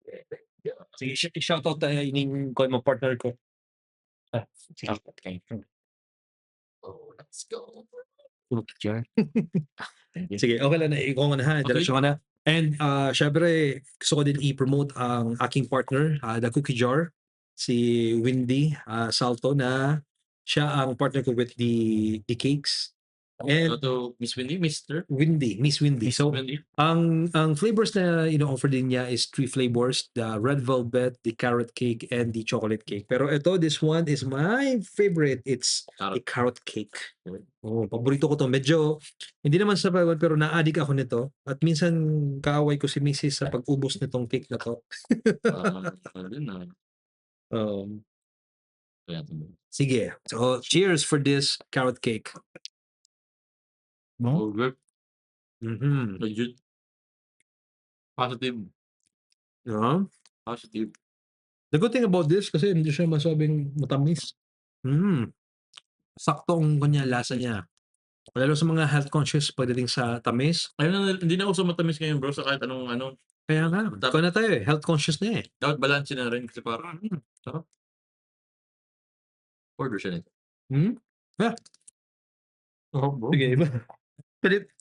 Sige, shoutout yung mga partner ko. Sige. Okay. Oh, let's go. Picture. Sige, okay lang na. Ikaw na ha. Diretso ka na. And syempre, gusto ko din i-promote ang aking partner, The Cookie Jar, si Windy Salto na siya ang partner ko with the cakes. And to Miss Windy, Miss Windy. So, Windy. ang flavors na offer din niya is 3 flavors, the red velvet, the carrot cake, and the chocolate cake. Pero this one is my favorite. It's the carrot cake. Oh, paborito ko to. Medyo, hindi naman sa pagod, pero na-addict ako nito. At minsan, kaaway ko si Mrs. sa pag-ubos nitong cake na to. Sige. So, cheers for this carrot cake. Oh, good. Mm-hmm. Legit. Positive. Positive. The good thing about this, kasi hindi siya masabing matamis. Sakto ang kanya lasa niya. Lalo sa mga health conscious pagdating sa tamis. Ayun, hindi na uso matamis ngayon, bro, sa kahit anong ano. Kaya nga, ikaw na tayo health conscious na eh. Dapat balance na rin kasi parang, sarap. Order siya nito. Yeah. Oh, bro. Sige, iba. Pwede,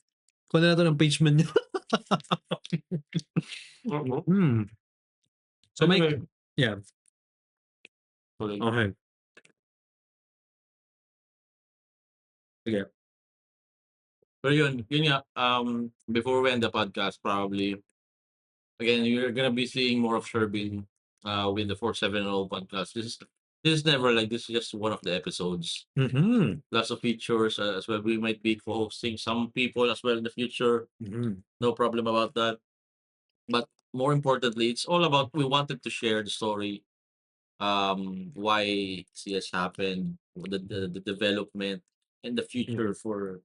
kuha na ito ng page man niya. So, may, yeah. Okay. Sige. Pero yun nga, before we end the podcast, probably, again, you're gonna be seeing more of Shervin with the 470 podcast. This is never like this is just one of the episodes. Mhm. Lots of features as well. We might be co-hosting some people as well in the future. Mhm. No problem about that. But more importantly, it's all about we wanted to share the story, why CS happened, the development, and the future for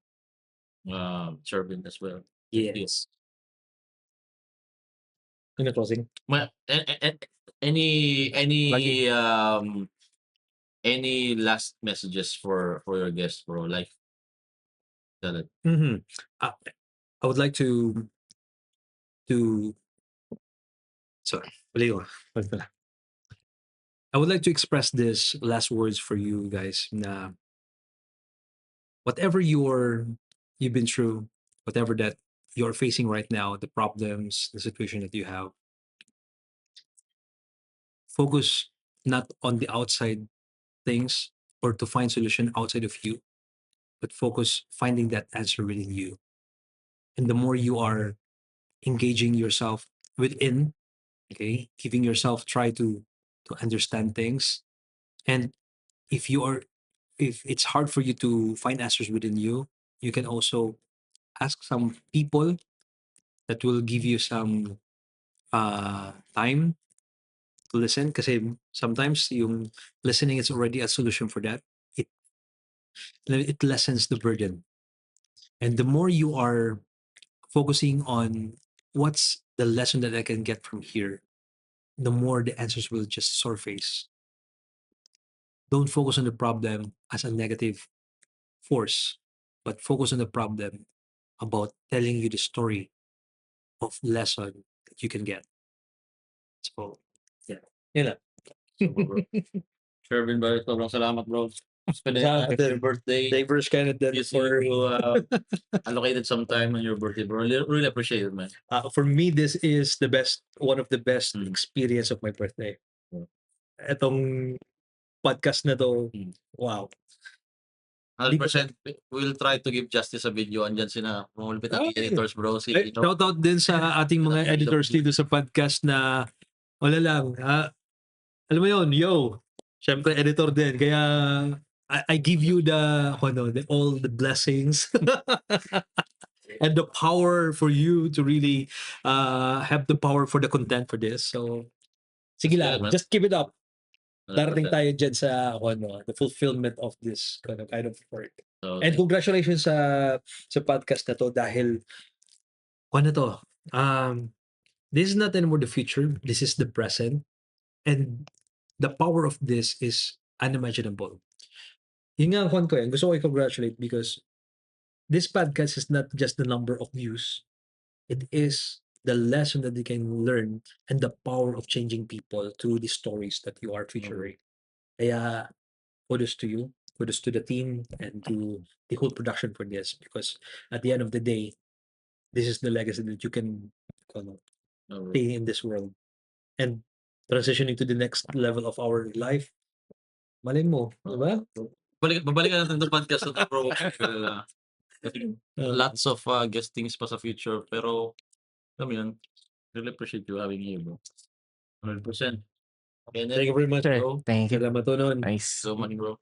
Shervin as well. Yes. Ano closing? Any Lagi. any last messages for your guests, bro? Like that. Mhm. I would like to sorry. Mali ko. Wait pala. I would like to express this last words for you guys na whatever you've been through, whatever that you're facing right now, the problems, the situation that you have, focus not on the outside things or to find solution outside of you, but focus finding that answer within you. And the more you are engaging yourself within, okay, giving yourself try to understand things. And if you are if it's hard for you to find answers within you, you can also ask some people that will give you some time to listen kasi sometimes yung listening is already a solution for that. It lessens the burden. And the more you are focusing on what's the lesson that I can get from here, the more the answers will just surface. Don't focus on the problem as a negative force, but focus on the problem about telling you the story of lesson that you can get. So, yeah. Yun lang. Super, bro. Shervin, bro, sobrang salamat, bro. Spending Salamat your din. birthday. Diverse kind of that You see you allocated some time on your birthday, bro. Really appreciate it, man. For me, this is one of the best Mm. experience of my birthday. Mm. Etong podcast na to, Mm. wow. 100% we'll try to give justice sa video. Andyan sina multipit ang editors, bro. Si Shout out din sa ating mga editors dito sa podcast na wala lang. Alam mo yun, yo. Siyempre, editor din. Kaya, I give you all the blessings and the power for you to really have the power for the content for this. So, sige That's lang. good, man. Just keep it up. 100%. Darating tayo dyan sa the fulfillment of this kind of work. So, And congratulations sa podcast na to dahil to, this is not anymore the future. This is the present. And the power of this is unimaginable. Yun nga ang ko gusto ko i-congratulate because this podcast is not just the number of views. It is the lesson that they can learn and the power of changing people through the stories that you are featuring. Kaya, kudos to you, kudos to the team and to the whole production for this because at the end of the day, this is the legacy that you can stay in this world. And transitioning to the next level of our life, malay mo, di ba? babalikan natin itong podcast na to, bro. Lots of guestings pa sa future. Pero, alam mo yun, really appreciate you having you, bro. 100%. Thank you very much, Sure. bro. Thank you. Salamat to nun. Nice. So much, bro.